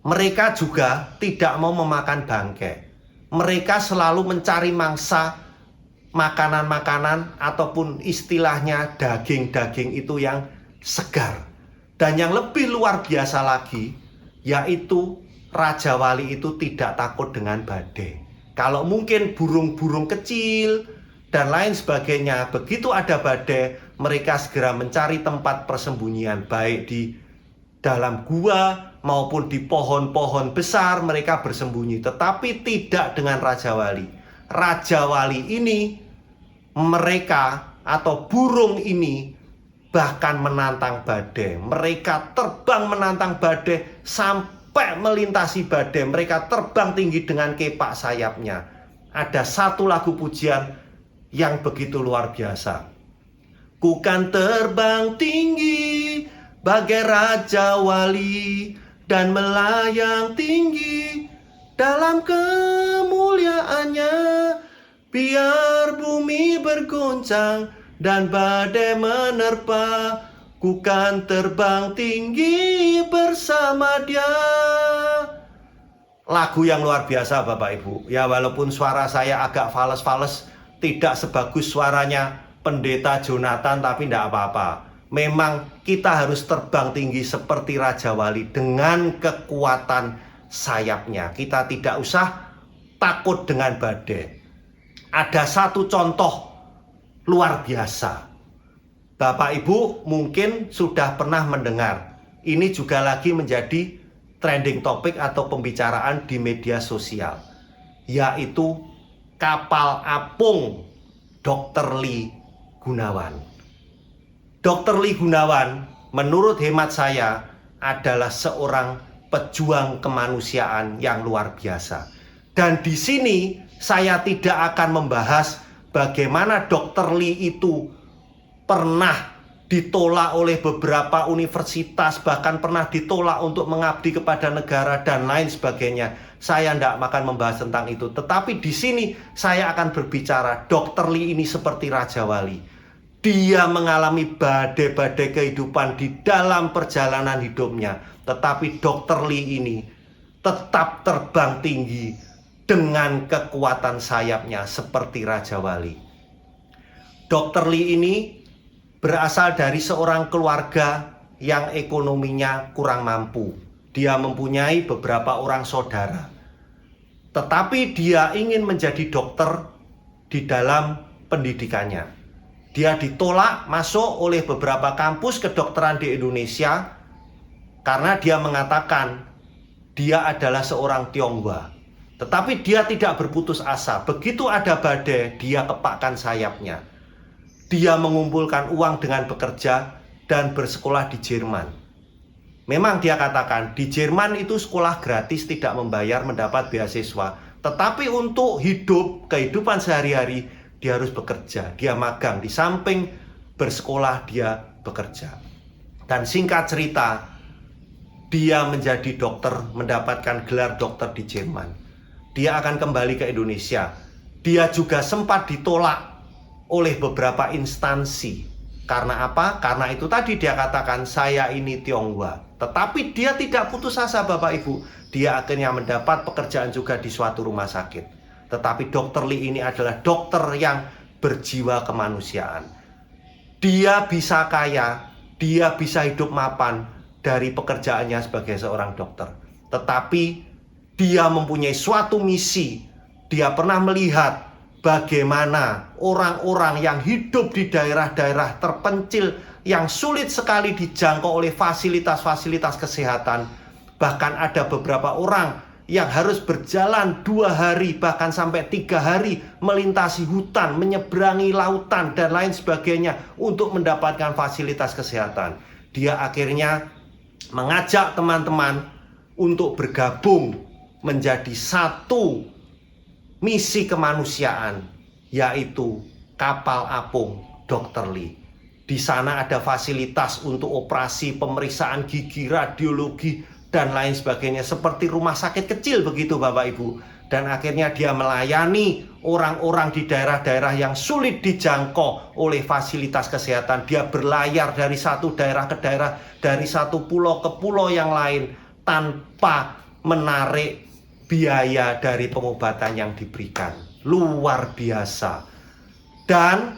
Mereka juga tidak mau memakan bangkai. Mereka selalu mencari mangsa makanan-makanan ataupun istilahnya daging-daging itu yang segar. Dan yang lebih luar biasa lagi, yaitu Raja Wali itu tidak takut dengan badai. Kalau mungkin burung-burung kecil dan lain sebagainya, begitu ada badai, mereka segera mencari tempat persembunyian, baik di dalam gua maupun di pohon-pohon besar mereka bersembunyi. Tetapi tidak dengan Raja Wali. Raja Wali ini, mereka atau burung ini bahkan menantang badai. Mereka terbang menantang badai sampai melintasi badai. Mereka terbang tinggi dengan kepak sayapnya. Ada satu lagu pujian yang begitu luar biasa. Ku kan terbang tinggi bagai Raja Wali dan melayang tinggi dalam kemuliaannya, biar bumi berguncang dan badai menerpa, ku kan terbang tinggi bersama Dia. Lagu yang luar biasa Bapak Ibu. Ya, walaupun suara saya agak fales-fales, tidak sebagus suaranya Pendeta Jonathan, tapi tidak apa-apa. Memang kita harus terbang tinggi seperti Raja Wali dengan kekuatan sayapnya. Kita tidak usah takut dengan badai. Ada satu contoh luar biasa. Bapak Ibu mungkin sudah pernah mendengar. Ini juga lagi menjadi trending topik atau pembicaraan di media sosial, yaitu kapal apung Dr. Lee Gunawan. Dr. Lee Gunawan menurut hemat saya adalah seorang pejuang kemanusiaan yang luar biasa. Dan di sini saya tidak akan membahas bagaimana Dr. Lee itu pernah ditolak oleh beberapa universitas, bahkan pernah ditolak untuk mengabdi kepada negara dan lain sebagainya. Saya tidak akan membahas tentang itu. Tetapi di sini saya akan berbicara Dr. Lee ini seperti Raja Wali. Dia mengalami badai-badai kehidupan di dalam perjalanan hidupnya. Tetapi Dr. Lee ini tetap terbang tinggi dengan kekuatan sayapnya seperti Raja Wali. Dr. Lee ini berasal dari seorang keluarga yang ekonominya kurang mampu. Dia mempunyai beberapa orang saudara. Tetapi dia ingin menjadi dokter di dalam pendidikannya. Dia ditolak masuk oleh beberapa kampus kedokteran di Indonesia karena dia mengatakan dia adalah seorang Tionghoa. Tetapi dia tidak berputus asa. Begitu ada badai, dia kepakkan sayapnya. Dia mengumpulkan uang dengan bekerja dan bersekolah di Jerman. Memang dia katakan di Jerman itu sekolah gratis, tidak membayar, mendapat beasiswa. Tetapi untuk hidup, kehidupan sehari-hari, dia harus bekerja. Dia magang, di samping bersekolah dia bekerja. Dan singkat cerita, dia menjadi dokter, mendapatkan gelar dokter di Jerman. Dia akan kembali ke Indonesia. Dia juga sempat ditolak oleh beberapa instansi. Karena apa? Karena itu tadi dia katakan, saya ini Tionghoa. Tetapi dia tidak putus asa Bapak Ibu. Dia akhirnya mendapat pekerjaan juga di suatu rumah sakit. Tetapi Dr. Lee ini adalah dokter yang berjiwa kemanusiaan. Dia bisa kaya, dia bisa hidup mapan dari pekerjaannya sebagai seorang dokter. Tetapi dia mempunyai suatu misi. Dia pernah melihat bagaimana orang-orang yang hidup di daerah-daerah terpencil yang sulit sekali dijangkau oleh fasilitas-fasilitas kesehatan. Bahkan ada beberapa orang yang harus berjalan 2 hari bahkan sampai 3 hari melintasi hutan, menyeberangi lautan dan lain sebagainya untuk mendapatkan fasilitas kesehatan. Dia akhirnya mengajak teman-teman untuk bergabung menjadi satu misi kemanusiaan, yaitu kapal apung Dr. Lee. Di sana ada fasilitas untuk operasi, pemeriksaan gigi, radiologi, dan lain sebagainya, seperti rumah sakit kecil begitu Bapak Ibu. Dan akhirnya dia melayani orang-orang di daerah-daerah yang sulit dijangkau oleh fasilitas kesehatan. Dia berlayar dari satu daerah ke daerah, dari satu pulau ke pulau yang lain, tanpa menarik biaya dari pengobatan yang diberikan. Luar biasa. Dan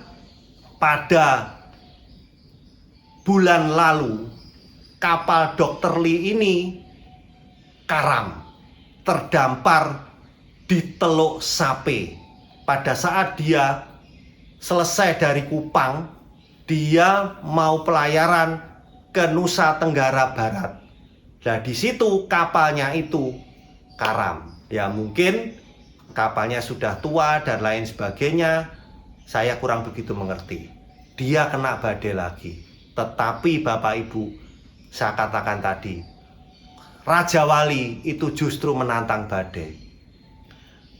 pada bulan lalu, kapal Dr. Lee ini karam, terdampar di Teluk Sape. Pada saat dia selesai dari Kupang, dia mau pelayaran ke Nusa Tenggara Barat. Nah, di situ kapalnya itu karam. Ya mungkin kapalnya sudah tua dan lain sebagainya. Saya kurang begitu mengerti. Dia kena badai lagi. Tetapi Bapak Ibu, saya katakan tadi, Raja Wali itu justru menantang badai.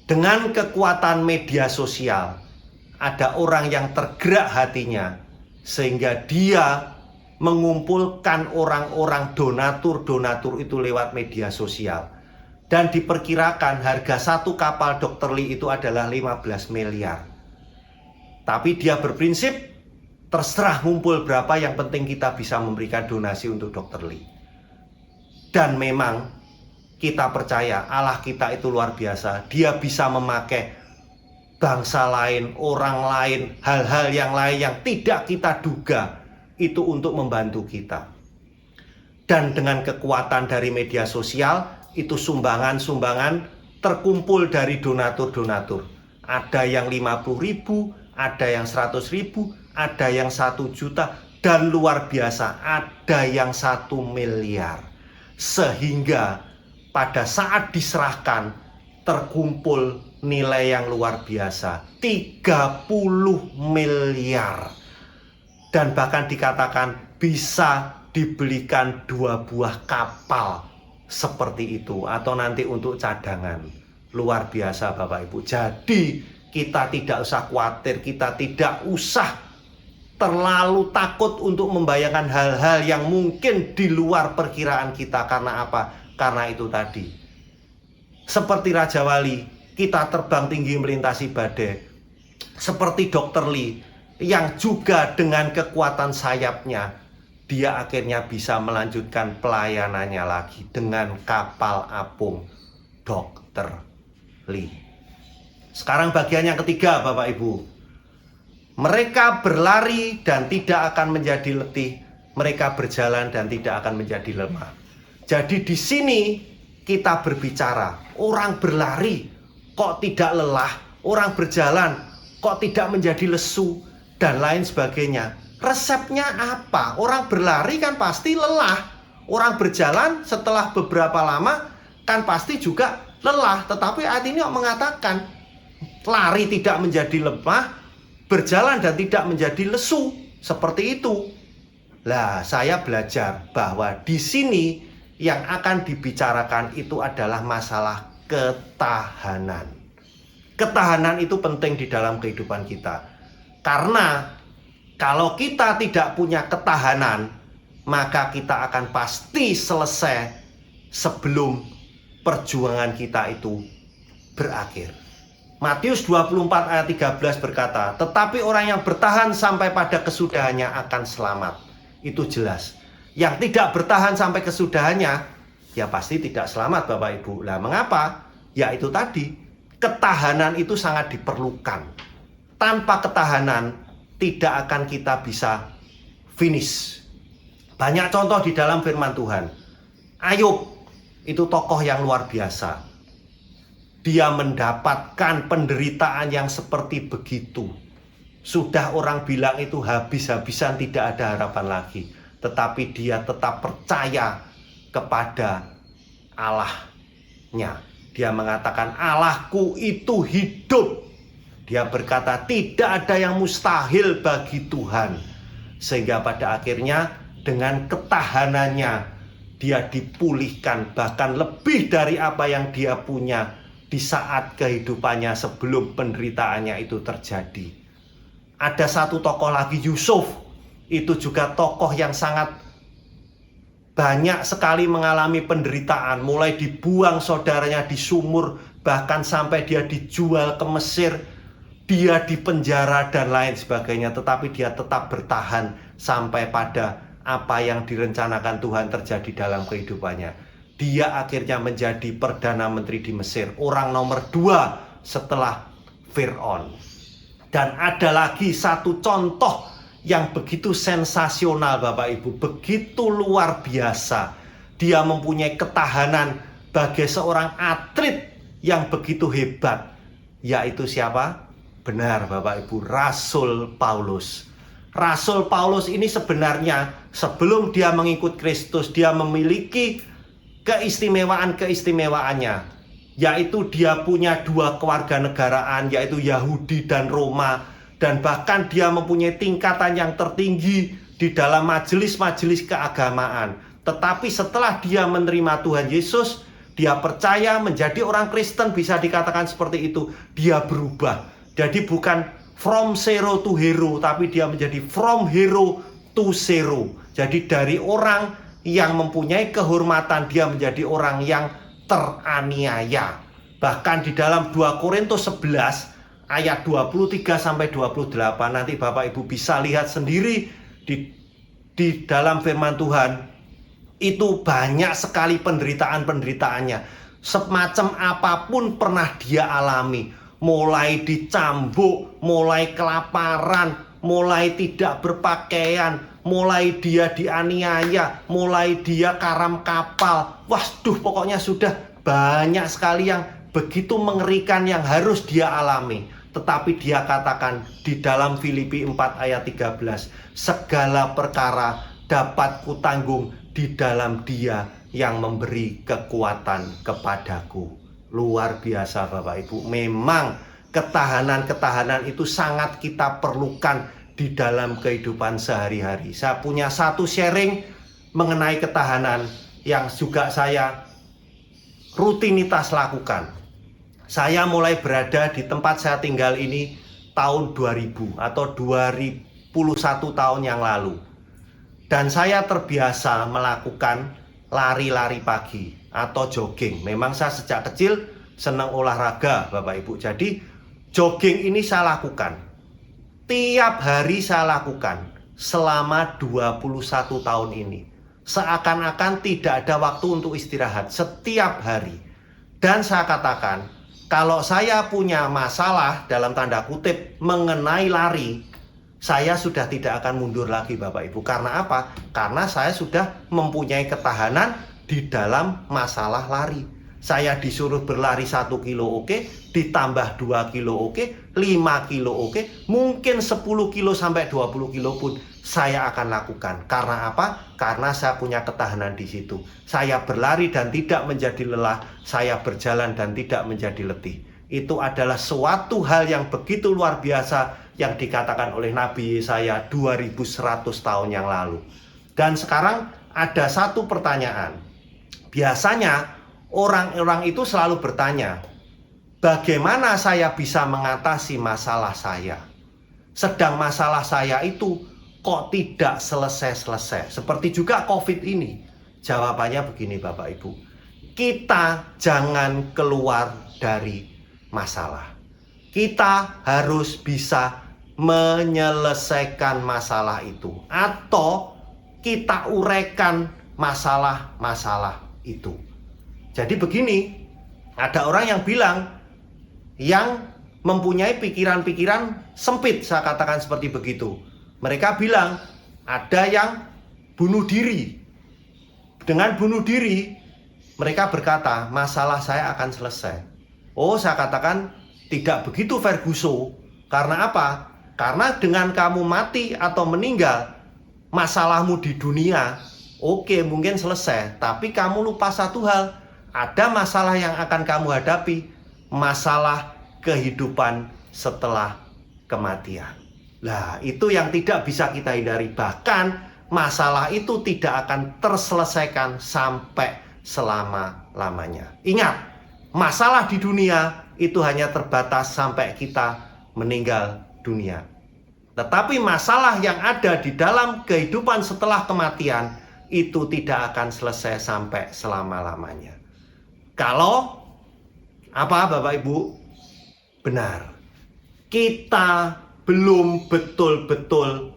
Dengan kekuatan media sosial, ada orang yang tergerak hatinya sehingga dia mengumpulkan orang-orang donatur itu lewat media sosial. Dan diperkirakan harga satu kapal Dr. Lee itu adalah 15 miliar. Tapi dia berprinsip, terserah ngumpul berapa, yang penting kita bisa memberikan donasi untuk Dr. Lee. Dan memang kita percaya Allah kita itu luar biasa. Dia bisa memakai bangsa lain, orang lain, hal-hal yang lain yang tidak kita duga itu untuk membantu kita. Dan dengan kekuatan dari media sosial, itu sumbangan-sumbangan terkumpul dari donatur-donatur. Ada yang 50.000, ada yang 100.000, ada yang 1 juta, dan luar biasa ada yang 1 miliar. Sehingga pada saat diserahkan terkumpul nilai yang luar biasa, 30 miliar. Dan bahkan dikatakan bisa dibelikan 2 buah kapal seperti itu, atau nanti untuk cadangan. Luar biasa Bapak Ibu. Jadi kita tidak usah khawatir, kita tidak usah terlalu takut untuk membayangkan hal-hal yang mungkin di luar perkiraan kita. Karena apa? Karena itu tadi, seperti Raja Wali, kita terbang tinggi melintasi badai. Seperti Dr. Lee, yang juga dengan kekuatan sayapnya, dia akhirnya bisa melanjutkan pelayanannya lagi dengan kapal apung Dr. Lee. Sekarang bagian yang ketiga Bapak Ibu. Mereka berlari dan tidak akan menjadi letih. Mereka berjalan dan tidak akan menjadi lemah. Jadi di sini kita berbicara, orang berlari kok tidak lelah, orang berjalan kok tidak menjadi lesu, dan lain sebagainya. Resepnya apa? Orang berlari kan pasti lelah. Orang berjalan setelah beberapa lama kan pasti juga lelah. Tetapi ayat ini mengatakan lari tidak menjadi lemah, berjalan dan tidak menjadi lesu. Seperti itu. Lah, saya belajar bahwa di sini yang akan dibicarakan itu adalah masalah ketahanan. Ketahanan itu penting di dalam kehidupan kita. Karena kalau kita tidak punya ketahanan, maka kita akan pasti selesai sebelum perjuangan kita itu berakhir. Matius 24 ayat 13 berkata, tetapi orang yang bertahan sampai pada kesudahannya akan selamat. Itu jelas. Yang tidak bertahan sampai kesudahannya, ya pasti tidak selamat Bapak Ibu. Lah mengapa? Ya itu tadi, ketahanan itu sangat diperlukan. Tanpa ketahanan, tidak akan kita bisa finish. Banyak contoh di dalam firman Tuhan. Ayub, itu tokoh yang luar biasa. Dia mendapatkan penderitaan yang seperti begitu. Sudah orang bilang itu habis-habisan, tidak ada harapan lagi. Tetapi dia tetap percaya kepada Allahnya. Dia mengatakan Allahku itu hidup. Dia berkata tidak ada yang mustahil bagi Tuhan. Sehingga pada akhirnya dengan ketahanannya dia dipulihkan bahkan lebih dari apa yang dia punya di saat kehidupannya sebelum penderitaannya itu terjadi. Ada satu tokoh lagi, Yusuf. Itu juga tokoh yang sangat banyak sekali mengalami penderitaan, mulai dibuang saudaranya di sumur, bahkan sampai dia dijual ke Mesir, dia dipenjara dan lain sebagainya, tetapi dia tetap bertahan sampai pada apa yang direncanakan Tuhan terjadi dalam kehidupannya. Dia akhirnya menjadi Perdana Menteri di Mesir, orang nomor 2 setelah Fir'aun. Dan ada lagi satu contoh yang begitu sensasional Bapak Ibu, begitu luar biasa. Dia mempunyai ketahanan sebagai seorang atlet yang begitu hebat. Yaitu siapa? Benar Bapak Ibu, Rasul Paulus. Rasul Paulus ini sebenarnya sebelum dia mengikut Kristus, dia memiliki keistimewaan-keistimewaannya. Yaitu dia punya 2 kewarganegaraan, yaitu Yahudi dan Roma. Dan bahkan dia mempunyai tingkatan yang tertinggi di dalam majelis-majelis keagamaan. Tetapi setelah dia menerima Tuhan Yesus, dia percaya menjadi orang Kristen, bisa dikatakan seperti itu. Dia berubah. Jadi bukan from zero to hero, tapi dia menjadi from hero to zero. Jadi dari orang yang mempunyai kehormatan, dia menjadi orang yang teraniaya. Bahkan di dalam 2 Korintus 11 ayat 23-28, nanti Bapak Ibu bisa lihat sendiri di dalam firman Tuhan. Itu banyak sekali penderitaan-penderitaannya. Semacam apapun pernah dia alami. Mulai dicambuk, mulai kelaparan, mulai tidak berpakaian, mulai dia dianiaya, mulai dia karam kapal. Waduh, pokoknya sudah banyak sekali yang begitu mengerikan yang harus dia alami. Tetapi dia katakan di dalam Filipi 4 ayat 13, segala perkara dapat kutanggung di dalam Dia yang memberi kekuatan kepadaku. Luar biasa Bapak Ibu. Memang ketahanan-ketahanan itu sangat kita perlukan di dalam kehidupan sehari-hari. Saya punya satu sharing mengenai ketahanan yang juga saya rutinitas lakukan. Saya mulai berada di tempat saya tinggal ini tahun 2000 atau 2001 tahun yang lalu. Dan saya terbiasa melakukan lari-lari pagi atau jogging. Memang saya sejak kecil senang olahraga Bapak Ibu. Jadi jogging ini saya lakukan. Tiap hari saya lakukan selama 21 tahun ini. Seakan-akan tidak ada waktu untuk istirahat setiap hari. Dan saya katakan, kalau saya punya masalah dalam tanda kutip mengenai lari, saya sudah tidak akan mundur lagi Bapak Ibu. Karena apa? Karena saya sudah mempunyai ketahanan di dalam masalah lari. Saya disuruh berlari 1 kilo oke, ditambah 2 kilo oke, 5 kilo oke, mungkin 10 kilo sampai 20 kilo pun saya akan lakukan. Karena apa? Karena saya punya ketahanan di situ. Saya berlari dan tidak menjadi lelah, saya berjalan dan tidak menjadi letih. Itu adalah suatu hal yang begitu luar biasa yang dikatakan oleh Nabi Yesaya 2100 tahun yang lalu. Dan sekarang ada satu pertanyaan. Biasanya orang-orang itu selalu bertanya, bagaimana saya bisa mengatasi masalah saya? Sedang masalah saya itu kok tidak selesai-selesai. Seperti juga COVID ini. Jawabannya begini Bapak Ibu. Kita jangan keluar dari masalah. Kita harus bisa menyelesaikan masalah itu. Atau kita uraikan masalah-masalah itu. Jadi begini, ada orang yang bilang, yang mempunyai pikiran-pikiran sempit, saya katakan seperti begitu. Mereka bilang ada yang bunuh diri. Dengan bunuh diri, mereka berkata masalah saya akan selesai. Oh, saya katakan tidak begitu Ferguson. Karena apa? Karena dengan kamu mati atau meninggal, masalahmu di dunia, oke, mungkin selesai. Tapi kamu lupa satu hal, ada masalah yang akan kamu hadapi, masalah kehidupan setelah kematian. Nah, itu yang tidak bisa kita hindari. Bahkan masalah itu tidak akan terselesaikan sampai selama-lamanya. Ingat, masalah di dunia itu hanya terbatas sampai kita meninggal dunia. Tetapi masalah yang ada di dalam kehidupan setelah kematian itu tidak akan selesai sampai selama-lamanya. Kalau apa Bapak Ibu? Benar, kita belum betul-betul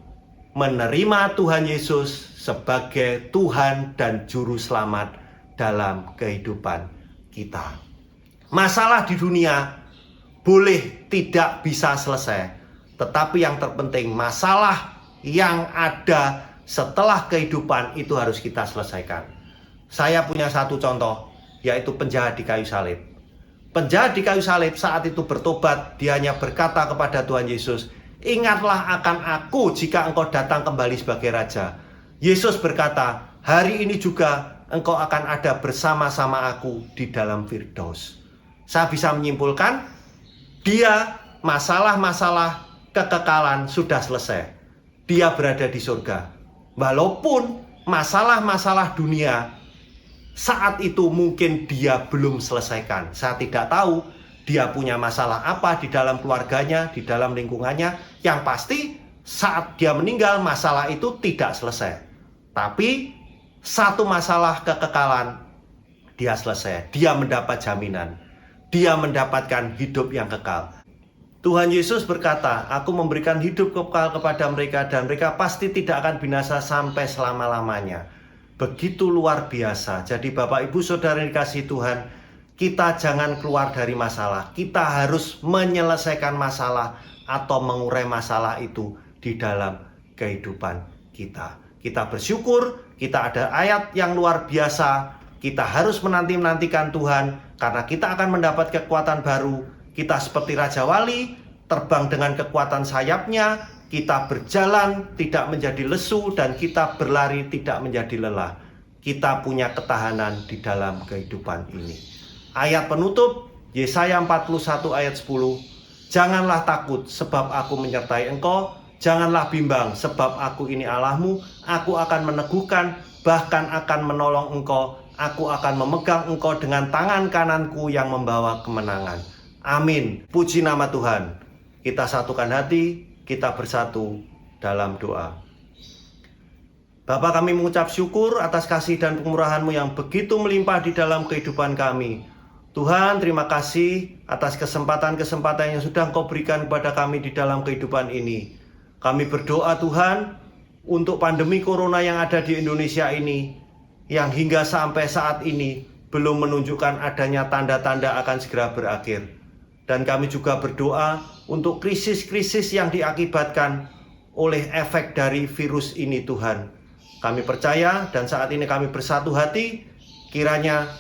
menerima Tuhan Yesus sebagai Tuhan dan Juru Selamat dalam kehidupan kita. Masalah di dunia boleh tidak bisa selesai, tetapi yang terpenting masalah yang ada setelah kehidupan itu harus kita selesaikan. Saya punya satu contoh, yaitu penjahat di kayu salib. Penjahat di kayu salib saat itu bertobat, dia hanya berkata kepada Tuhan Yesus, "Ingatlah akan aku jika engkau datang kembali sebagai Raja." Yesus berkata, "Hari ini juga engkau akan ada bersama-sama aku di dalam Firdaus." Saya bisa menyimpulkan, dia masalah-masalah kekekalan sudah selesai. Dia berada di surga. Walaupun masalah-masalah dunia saat itu mungkin dia belum selesaikan. Saya tidak tahu dia punya masalah apa di dalam keluarganya, di dalam lingkungannya. Yang pasti saat dia meninggal masalah itu tidak selesai. Tapi satu masalah kekekalan dia selesai. Dia mendapat jaminan. Dia mendapatkan hidup yang kekal. Tuhan Yesus berkata, "Aku memberikan hidup kekal kepada mereka dan mereka pasti tidak akan binasa sampai selama-lamanya." Begitu luar biasa. Jadi Bapak Ibu Saudara yang dikasihi Tuhan, kita jangan keluar dari masalah. Kita harus menyelesaikan masalah atau mengurai masalah itu di dalam kehidupan kita. Kita bersyukur, kita ada ayat yang luar biasa. Kita harus menanti-nantikan Tuhan karena kita akan mendapat kekuatan baru. Kita seperti Raja Wali, terbang dengan kekuatan sayapnya. Kita berjalan tidak menjadi lesu dan kita berlari tidak menjadi lelah. Kita punya ketahanan di dalam kehidupan ini. Ayat penutup Yesaya 41 ayat 10. "Janganlah takut sebab aku menyertai engkau. Janganlah bimbang sebab aku ini Allahmu. Aku akan meneguhkan bahkan akan menolong engkau. Aku akan memegang engkau dengan tangan kananku yang membawa kemenangan." Amin. Puji nama Tuhan. Kita satukan hati, kita bersatu dalam doa. Bapa, kami mengucap syukur atas kasih dan pemurahan-Mu yang begitu melimpah di dalam kehidupan kami. Tuhan, terima kasih atas kesempatan-kesempatan yang sudah Engkau berikan kepada kami di dalam kehidupan ini. Kami berdoa Tuhan untuk pandemi corona yang ada di Indonesia ini, yang hingga sampai saat ini belum menunjukkan adanya tanda-tanda akan segera berakhir. Dan kami juga berdoa untuk krisis-krisis yang diakibatkan oleh efek dari virus ini Tuhan. Kami percaya dan saat ini kami bersatu hati, kiranya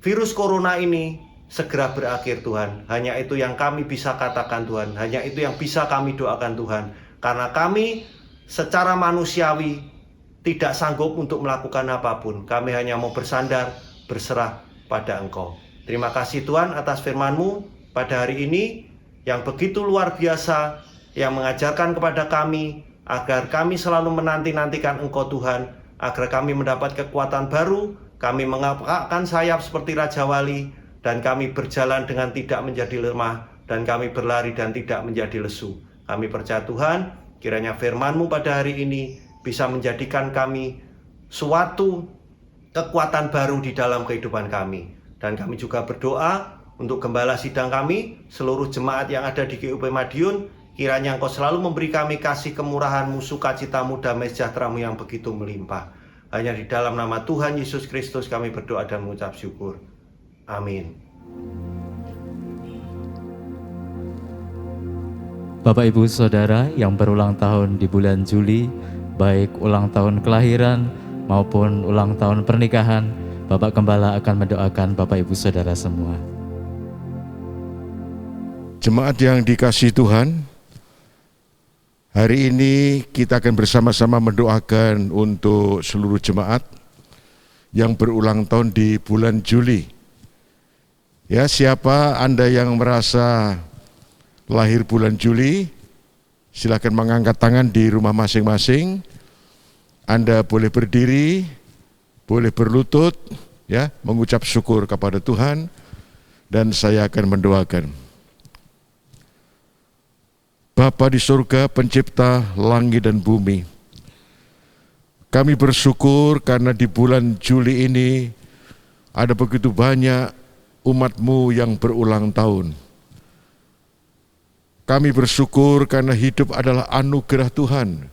virus corona ini segera berakhir Tuhan. Hanya itu yang kami bisa katakan Tuhan, hanya itu yang bisa kami doakan Tuhan. Karena kami secara manusiawi tidak sanggup untuk melakukan apapun. Kami hanya mau bersandar, berserah pada Engkau. Terima kasih Tuhan atas firman-Mu pada hari ini yang begitu luar biasa, yang mengajarkan kepada kami agar kami selalu menanti-nantikan Engkau Tuhan, agar kami mendapat kekuatan baru, kami mengepakkan sayap seperti Raja Wali, dan kami berjalan dengan tidak menjadi lemah, dan kami berlari dan tidak menjadi lesu. Kami percaya Tuhan, kiranya firman-Mu pada hari ini bisa menjadikan kami suatu kekuatan baru di dalam kehidupan kami. Dan kami juga berdoa untuk gembala sidang kami, seluruh jemaat yang ada di GUP Madiun, kiranya Engkau selalu memberi kami kasih kemurahan-Mu, sukacita-Mu, damai sejahtera-Mu yang begitu melimpah. Hanya di dalam nama Tuhan Yesus Kristus kami berdoa dan mengucap syukur. Amin. Bapak Ibu Saudara yang berulang tahun di bulan Juli, baik ulang tahun kelahiran maupun ulang tahun pernikahan, Bapak Gembala akan mendoakan Bapak Ibu Saudara semua. Jemaat yang dikasihi Tuhan, hari ini kita akan bersama-sama mendoakan untuk seluruh jemaat yang berulang tahun di bulan Juli. Ya, siapa Anda yang merasa lahir bulan Juli, silakan mengangkat tangan di rumah masing-masing. Anda boleh berdiri, boleh berlutut, ya, mengucap syukur kepada Tuhan, dan saya akan mendoakan. Bapa di surga, pencipta langit dan bumi, kami bersyukur karena di bulan Juli ini ada begitu banyak umat-Mu yang berulang tahun. Kami bersyukur karena hidup adalah anugerah Tuhan.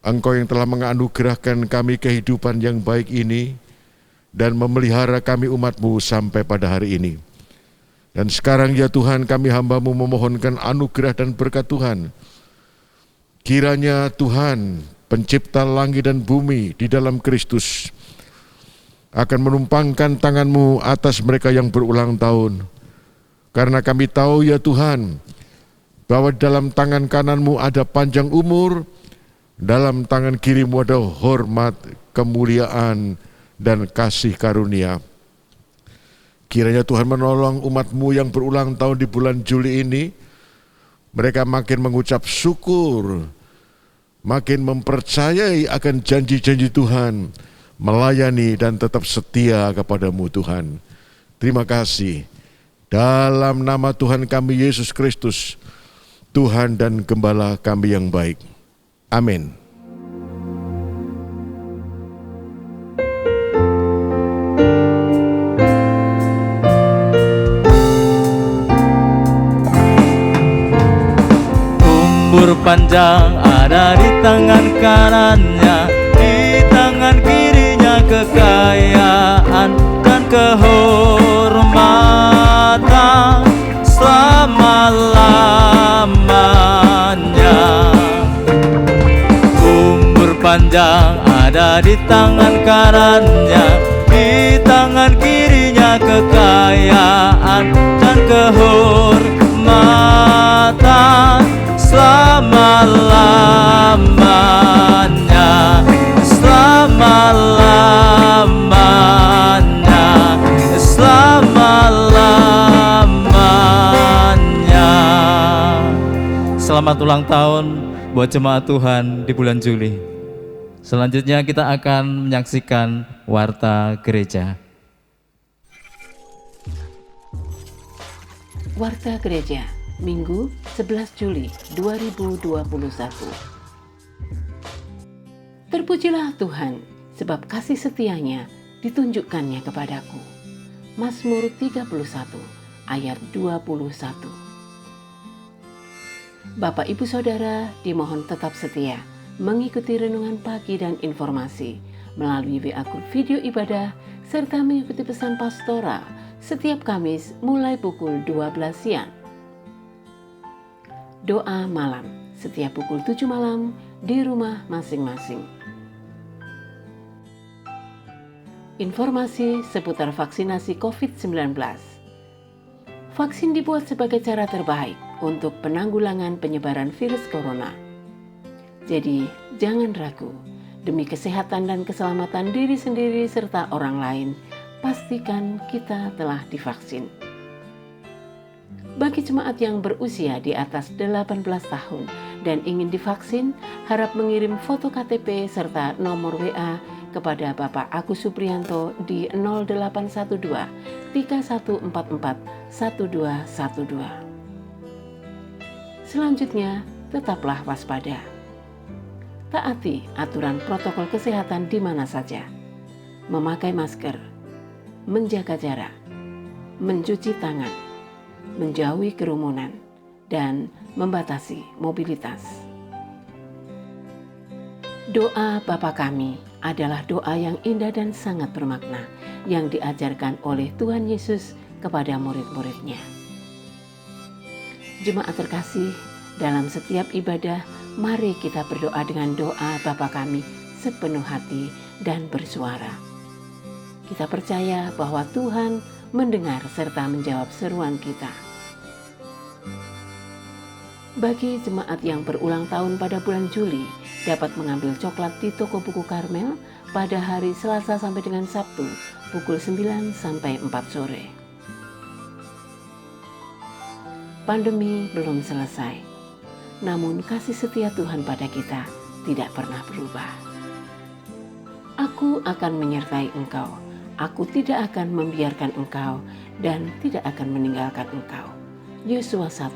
Engkau yang telah menganugerahkan kami kehidupan yang baik ini dan memelihara kami umat-Mu sampai pada hari ini. Dan sekarang ya Tuhan, kami hamba-Mu memohonkan anugerah dan berkat Tuhan. Kiranya Tuhan, pencipta langit dan bumi di dalam Kristus, akan menumpangkan tangan-Mu atas mereka yang berulang tahun. Karena kami tahu ya Tuhan, bahwa dalam tangan kanan-Mu ada panjang umur, dalam tangan kiri-Mu ada hormat, kemuliaan, dan kasih karunia. Kiranya Tuhan menolong umat-Mu yang berulang tahun di bulan Juli ini, mereka makin mengucap syukur, makin mempercayai akan janji-janji Tuhan, melayani dan tetap setia kepada-Mu Tuhan. Terima kasih. Dalam nama Tuhan kami Yesus Kristus, Tuhan dan Gembala kami yang baik. Amin. Umur panjang ada di tangan kanannya, di tangan kirinya kekayaan dan kehormatan selama-lamanya. Umur panjang ada di tangan kanannya, di tangan kirinya kekayaan dan kehormatan selama-lamanya, selama-lamanya, selama-lamanya. Selamat ulang tahun buat jemaat Tuhan di bulan Juli. Selanjutnya kita akan menyaksikan Warta Gereja. Warta Gereja, Minggu 11 Juli 2021. Terpujilah Tuhan, sebab kasih setianya ditunjukkannya kepadaku. Mazmur 31 ayat 21. Bapak Ibu Saudara dimohon tetap setia mengikuti renungan pagi dan informasi melalui WA Group Video Ibadah serta mengikuti pesan pastoral setiap Kamis mulai pukul 12 siang. Doa malam setiap pukul 7 malam di rumah masing-masing. Informasi seputar vaksinasi COVID-19. Vaksin dibuat sebagai cara terbaik untuk penanggulangan penyebaran virus corona. Jadi, jangan ragu. Demi kesehatan dan keselamatan diri sendiri serta orang lain, pastikan kita telah divaksin. Bagi jemaat yang berusia di atas 18 tahun dan ingin divaksin, harap mengirim foto KTP serta nomor WA kepada Bapak Agus Supriyanto di 0812 3144 1212. Selanjutnya, tetaplah waspada. Taati aturan protokol kesehatan di mana saja. Memakai masker, menjaga jarak, mencuci tangan, menjauhi kerumunan, dan membatasi mobilitas. Doa Bapa Kami adalah doa yang indah dan sangat bermakna yang diajarkan oleh Tuhan Yesus kepada murid-muridnya. Jemaat terkasih, dalam setiap ibadah, mari kita berdoa dengan doa Bapa Kami sepenuh hati dan bersuara. Kita percaya bahwa Tuhan mendengar serta menjawab seruan kita. Bagi jemaat yang berulang tahun pada bulan Juli, dapat mengambil coklat di toko buku Karmel pada hari Selasa sampai dengan Sabtu pukul 9 sampai 4 sore. Pandemi belum selesai, namun kasih setia Tuhan pada kita tidak pernah berubah. Aku akan menyertai engkau, aku tidak akan membiarkan engkau dan tidak akan meninggalkan engkau. Yosua 1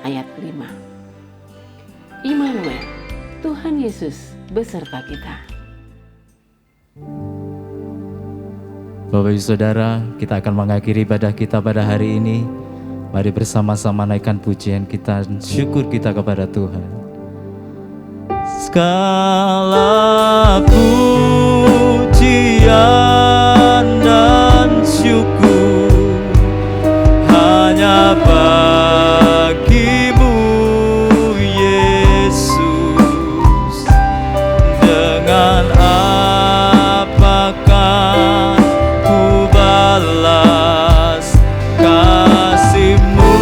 ayat 5. Immanuel, Tuhan Yesus beserta kita. Bapak Ibu Saudara, kita akan mengakhiri ibadah kita pada hari ini. Mari bersama-sama naikkan pujian kita dan syukur kita kepada Tuhan. Segala pujian dan syukur hanya bagimu, Yesus. Dengan apakah ku balas kasih-Mu?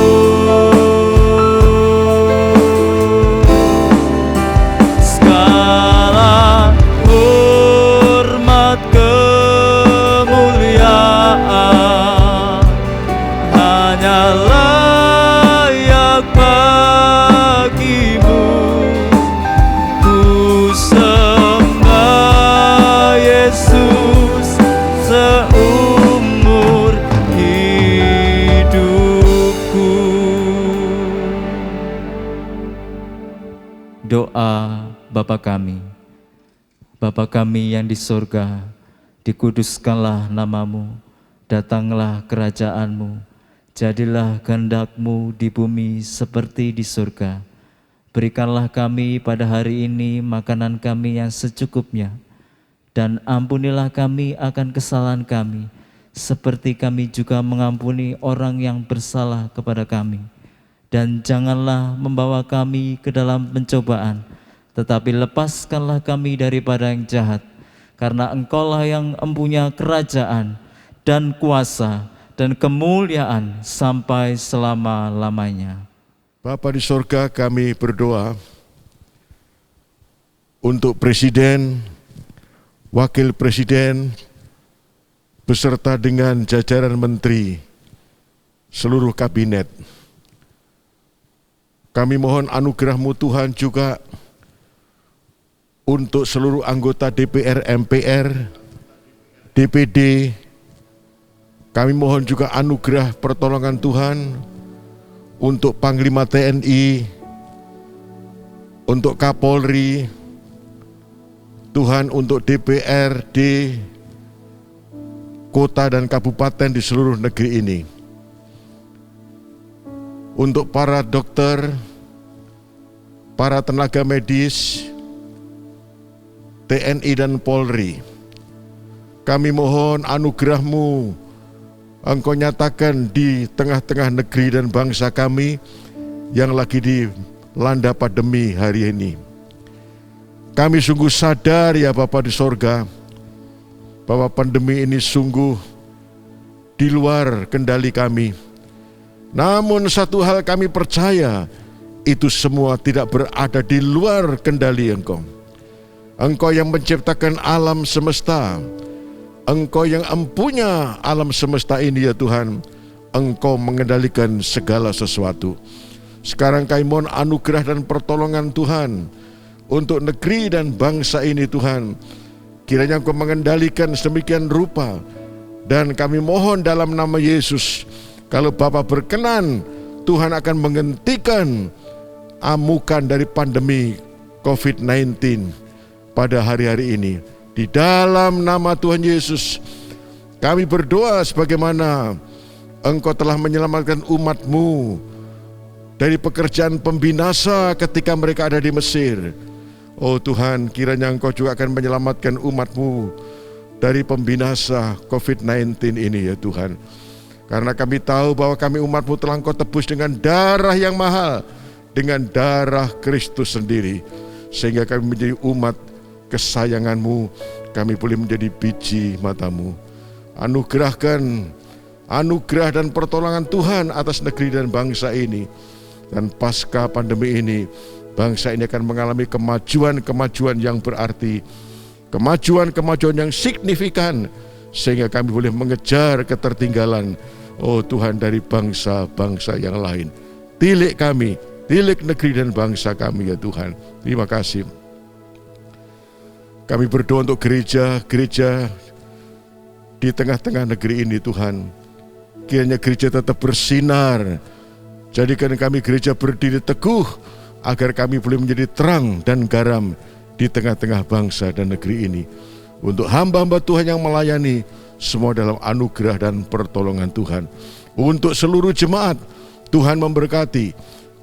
Segala hormat kemuliaan hanya layak bagimu. Ku sembah Yesus seumur hidupku. Doa Bapa kami. Bapa kami yang di sorga, dikuduskanlah nama-Mu, datanglah kerajaan-Mu, jadilah kehendak-Mu di bumi seperti di surga. Berikanlah kami pada hari ini makanan kami yang secukupnya, dan ampunilah kami akan kesalahan kami, seperti kami juga mengampuni orang yang bersalah kepada kami. Dan janganlah membawa kami ke dalam pencobaan, tetapi lepaskanlah kami daripada yang jahat, karena Engkaulah yang mempunyai kerajaan dan kuasa dan kemuliaan sampai selama-lamanya. Bapa di sorga, kami berdoa untuk Presiden, Wakil Presiden, beserta dengan jajaran Menteri, seluruh Kabinet. Kami mohon anugerah-Mu Tuhan juga untuk seluruh anggota DPR, MPR, DPD. Kami mohon juga anugerah pertolongan Tuhan untuk Panglima TNI, untuk Kapolri, Tuhan untuk DPRD, kota dan kabupaten di seluruh negeri ini. Untuk para dokter, para tenaga medis, TNI dan Polri, kami mohon anugerah-Mu, Engkau nyatakan di tengah-tengah negeri dan bangsa kami yang lagi dilanda pandemi hari ini. Kami sungguh sadar ya Bapa di sorga, bahwa pandemi ini sungguh di luar kendali kami. Namun satu hal kami percaya, itu semua tidak berada di luar kendali Engkau. Engkau yang menciptakan alam semesta, Engkau yang empunya alam semesta ini ya Tuhan. Engkau mengendalikan segala sesuatu. Sekarang kami mohon anugerah dan pertolongan Tuhan untuk negeri dan bangsa ini Tuhan. Kiranya Engkau mengendalikan sedemikian rupa. Dan kami mohon dalam nama Yesus, kalau Bapa berkenan, Tuhan akan menghentikan amukan dari pandemi COVID-19 pada hari-hari ini. Di dalam nama Tuhan Yesus, kami berdoa sebagaimana Engkau telah menyelamatkan umat-Mu dari pekerjaan pembinasa ketika mereka ada di Mesir. Oh Tuhan, kiranya Engkau juga akan menyelamatkan umat-Mu dari pembinasa COVID-19 ini ya Tuhan. Karena kami tahu bahwa kami umat-Mu telah Engkau tebus dengan darah yang mahal, dengan darah Kristus sendiri. Sehingga kami menjadi umat kesayangan-Mu, kami boleh menjadi biji mata-Mu. Anugerahkan anugerah dan pertolongan Tuhan atas negeri dan bangsa ini. Dan pasca pandemi ini, bangsa ini akan mengalami kemajuan-kemajuan yang berarti, kemajuan-kemajuan yang signifikan, sehingga kami boleh mengejar ketertinggalan, oh Tuhan, dari bangsa-bangsa yang lain. Tilik kami, tilik negeri dan bangsa kami ya Tuhan. Terima kasih. Kami berdoa untuk gereja-gereja di tengah-tengah negeri ini Tuhan. Kiranya gereja tetap bersinar. Jadikan kami gereja berdiri teguh, agar kami boleh menjadi terang dan garam di tengah-tengah bangsa dan negeri ini. Untuk hamba-hamba Tuhan yang melayani, semua dalam anugerah dan pertolongan Tuhan. Untuk seluruh jemaat, Tuhan memberkati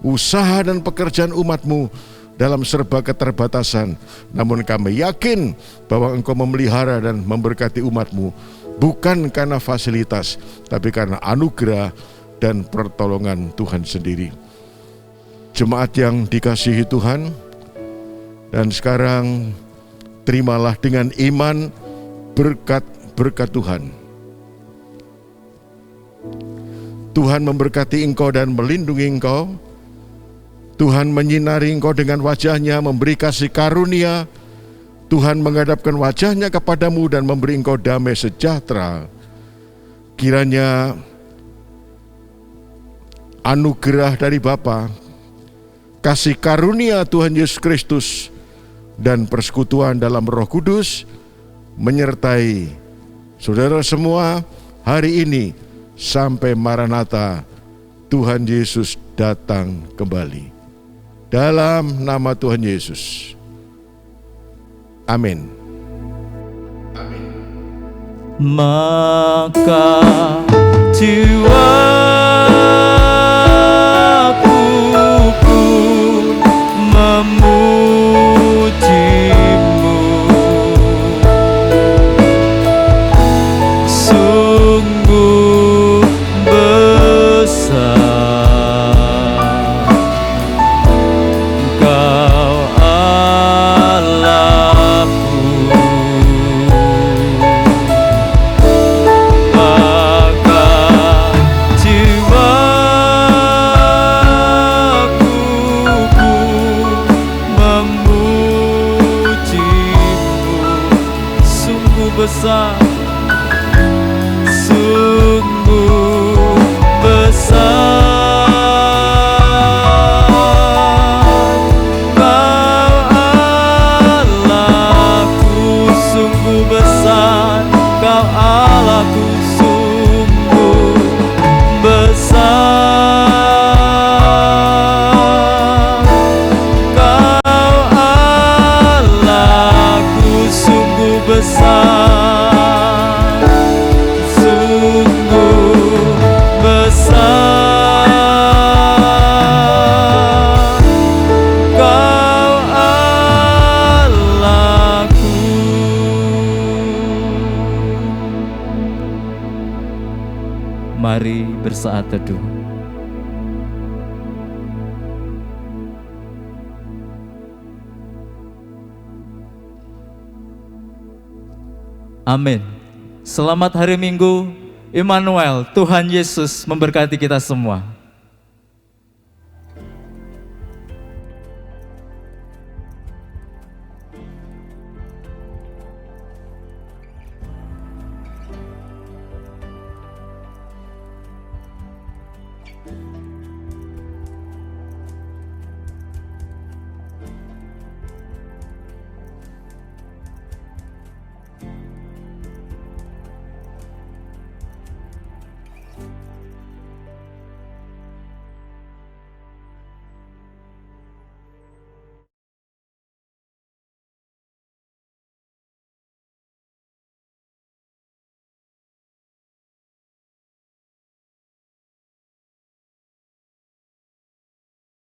usaha dan pekerjaan umat-Mu dalam serba keterbatasan. Namun kami yakin bahwa Engkau memelihara dan memberkati umat-Mu, bukan karena fasilitas, tapi karena anugerah dan pertolongan Tuhan sendiri. Jemaat yang dikasihi Tuhan, dan sekarang terimalah dengan iman berkat Tuhan. Tuhan memberkati engkau dan melindungi engkau. Tuhan menyinari engkau dengan wajah-Nya, memberi kasih karunia. Tuhan menghadapkan wajah-Nya kepadamu dan memberi engkau damai sejahtera. Kiranya anugerah dari Bapa, kasih karunia Tuhan Yesus Kristus, dan persekutuan dalam Roh Kudus menyertai saudara semua hari ini sampai Maranatha, Tuhan Yesus datang kembali. Dalam nama Tuhan Yesus. Amin. Maka jiwaku pun memuji-Mu, sungguh besar Engkau Allahku. Maka jiwaku pun memuji-Mu, sungguh besar, sungguh besar Kau Allahku, sungguh besar Kau Allahku, sungguh besar Kau Allahku, sungguh besar, sungguh besar Kau Allahku. Mari bersaat teduh. Amin. Selamat hari Minggu, Immanuel, Tuhan Yesus memberkati kita semua.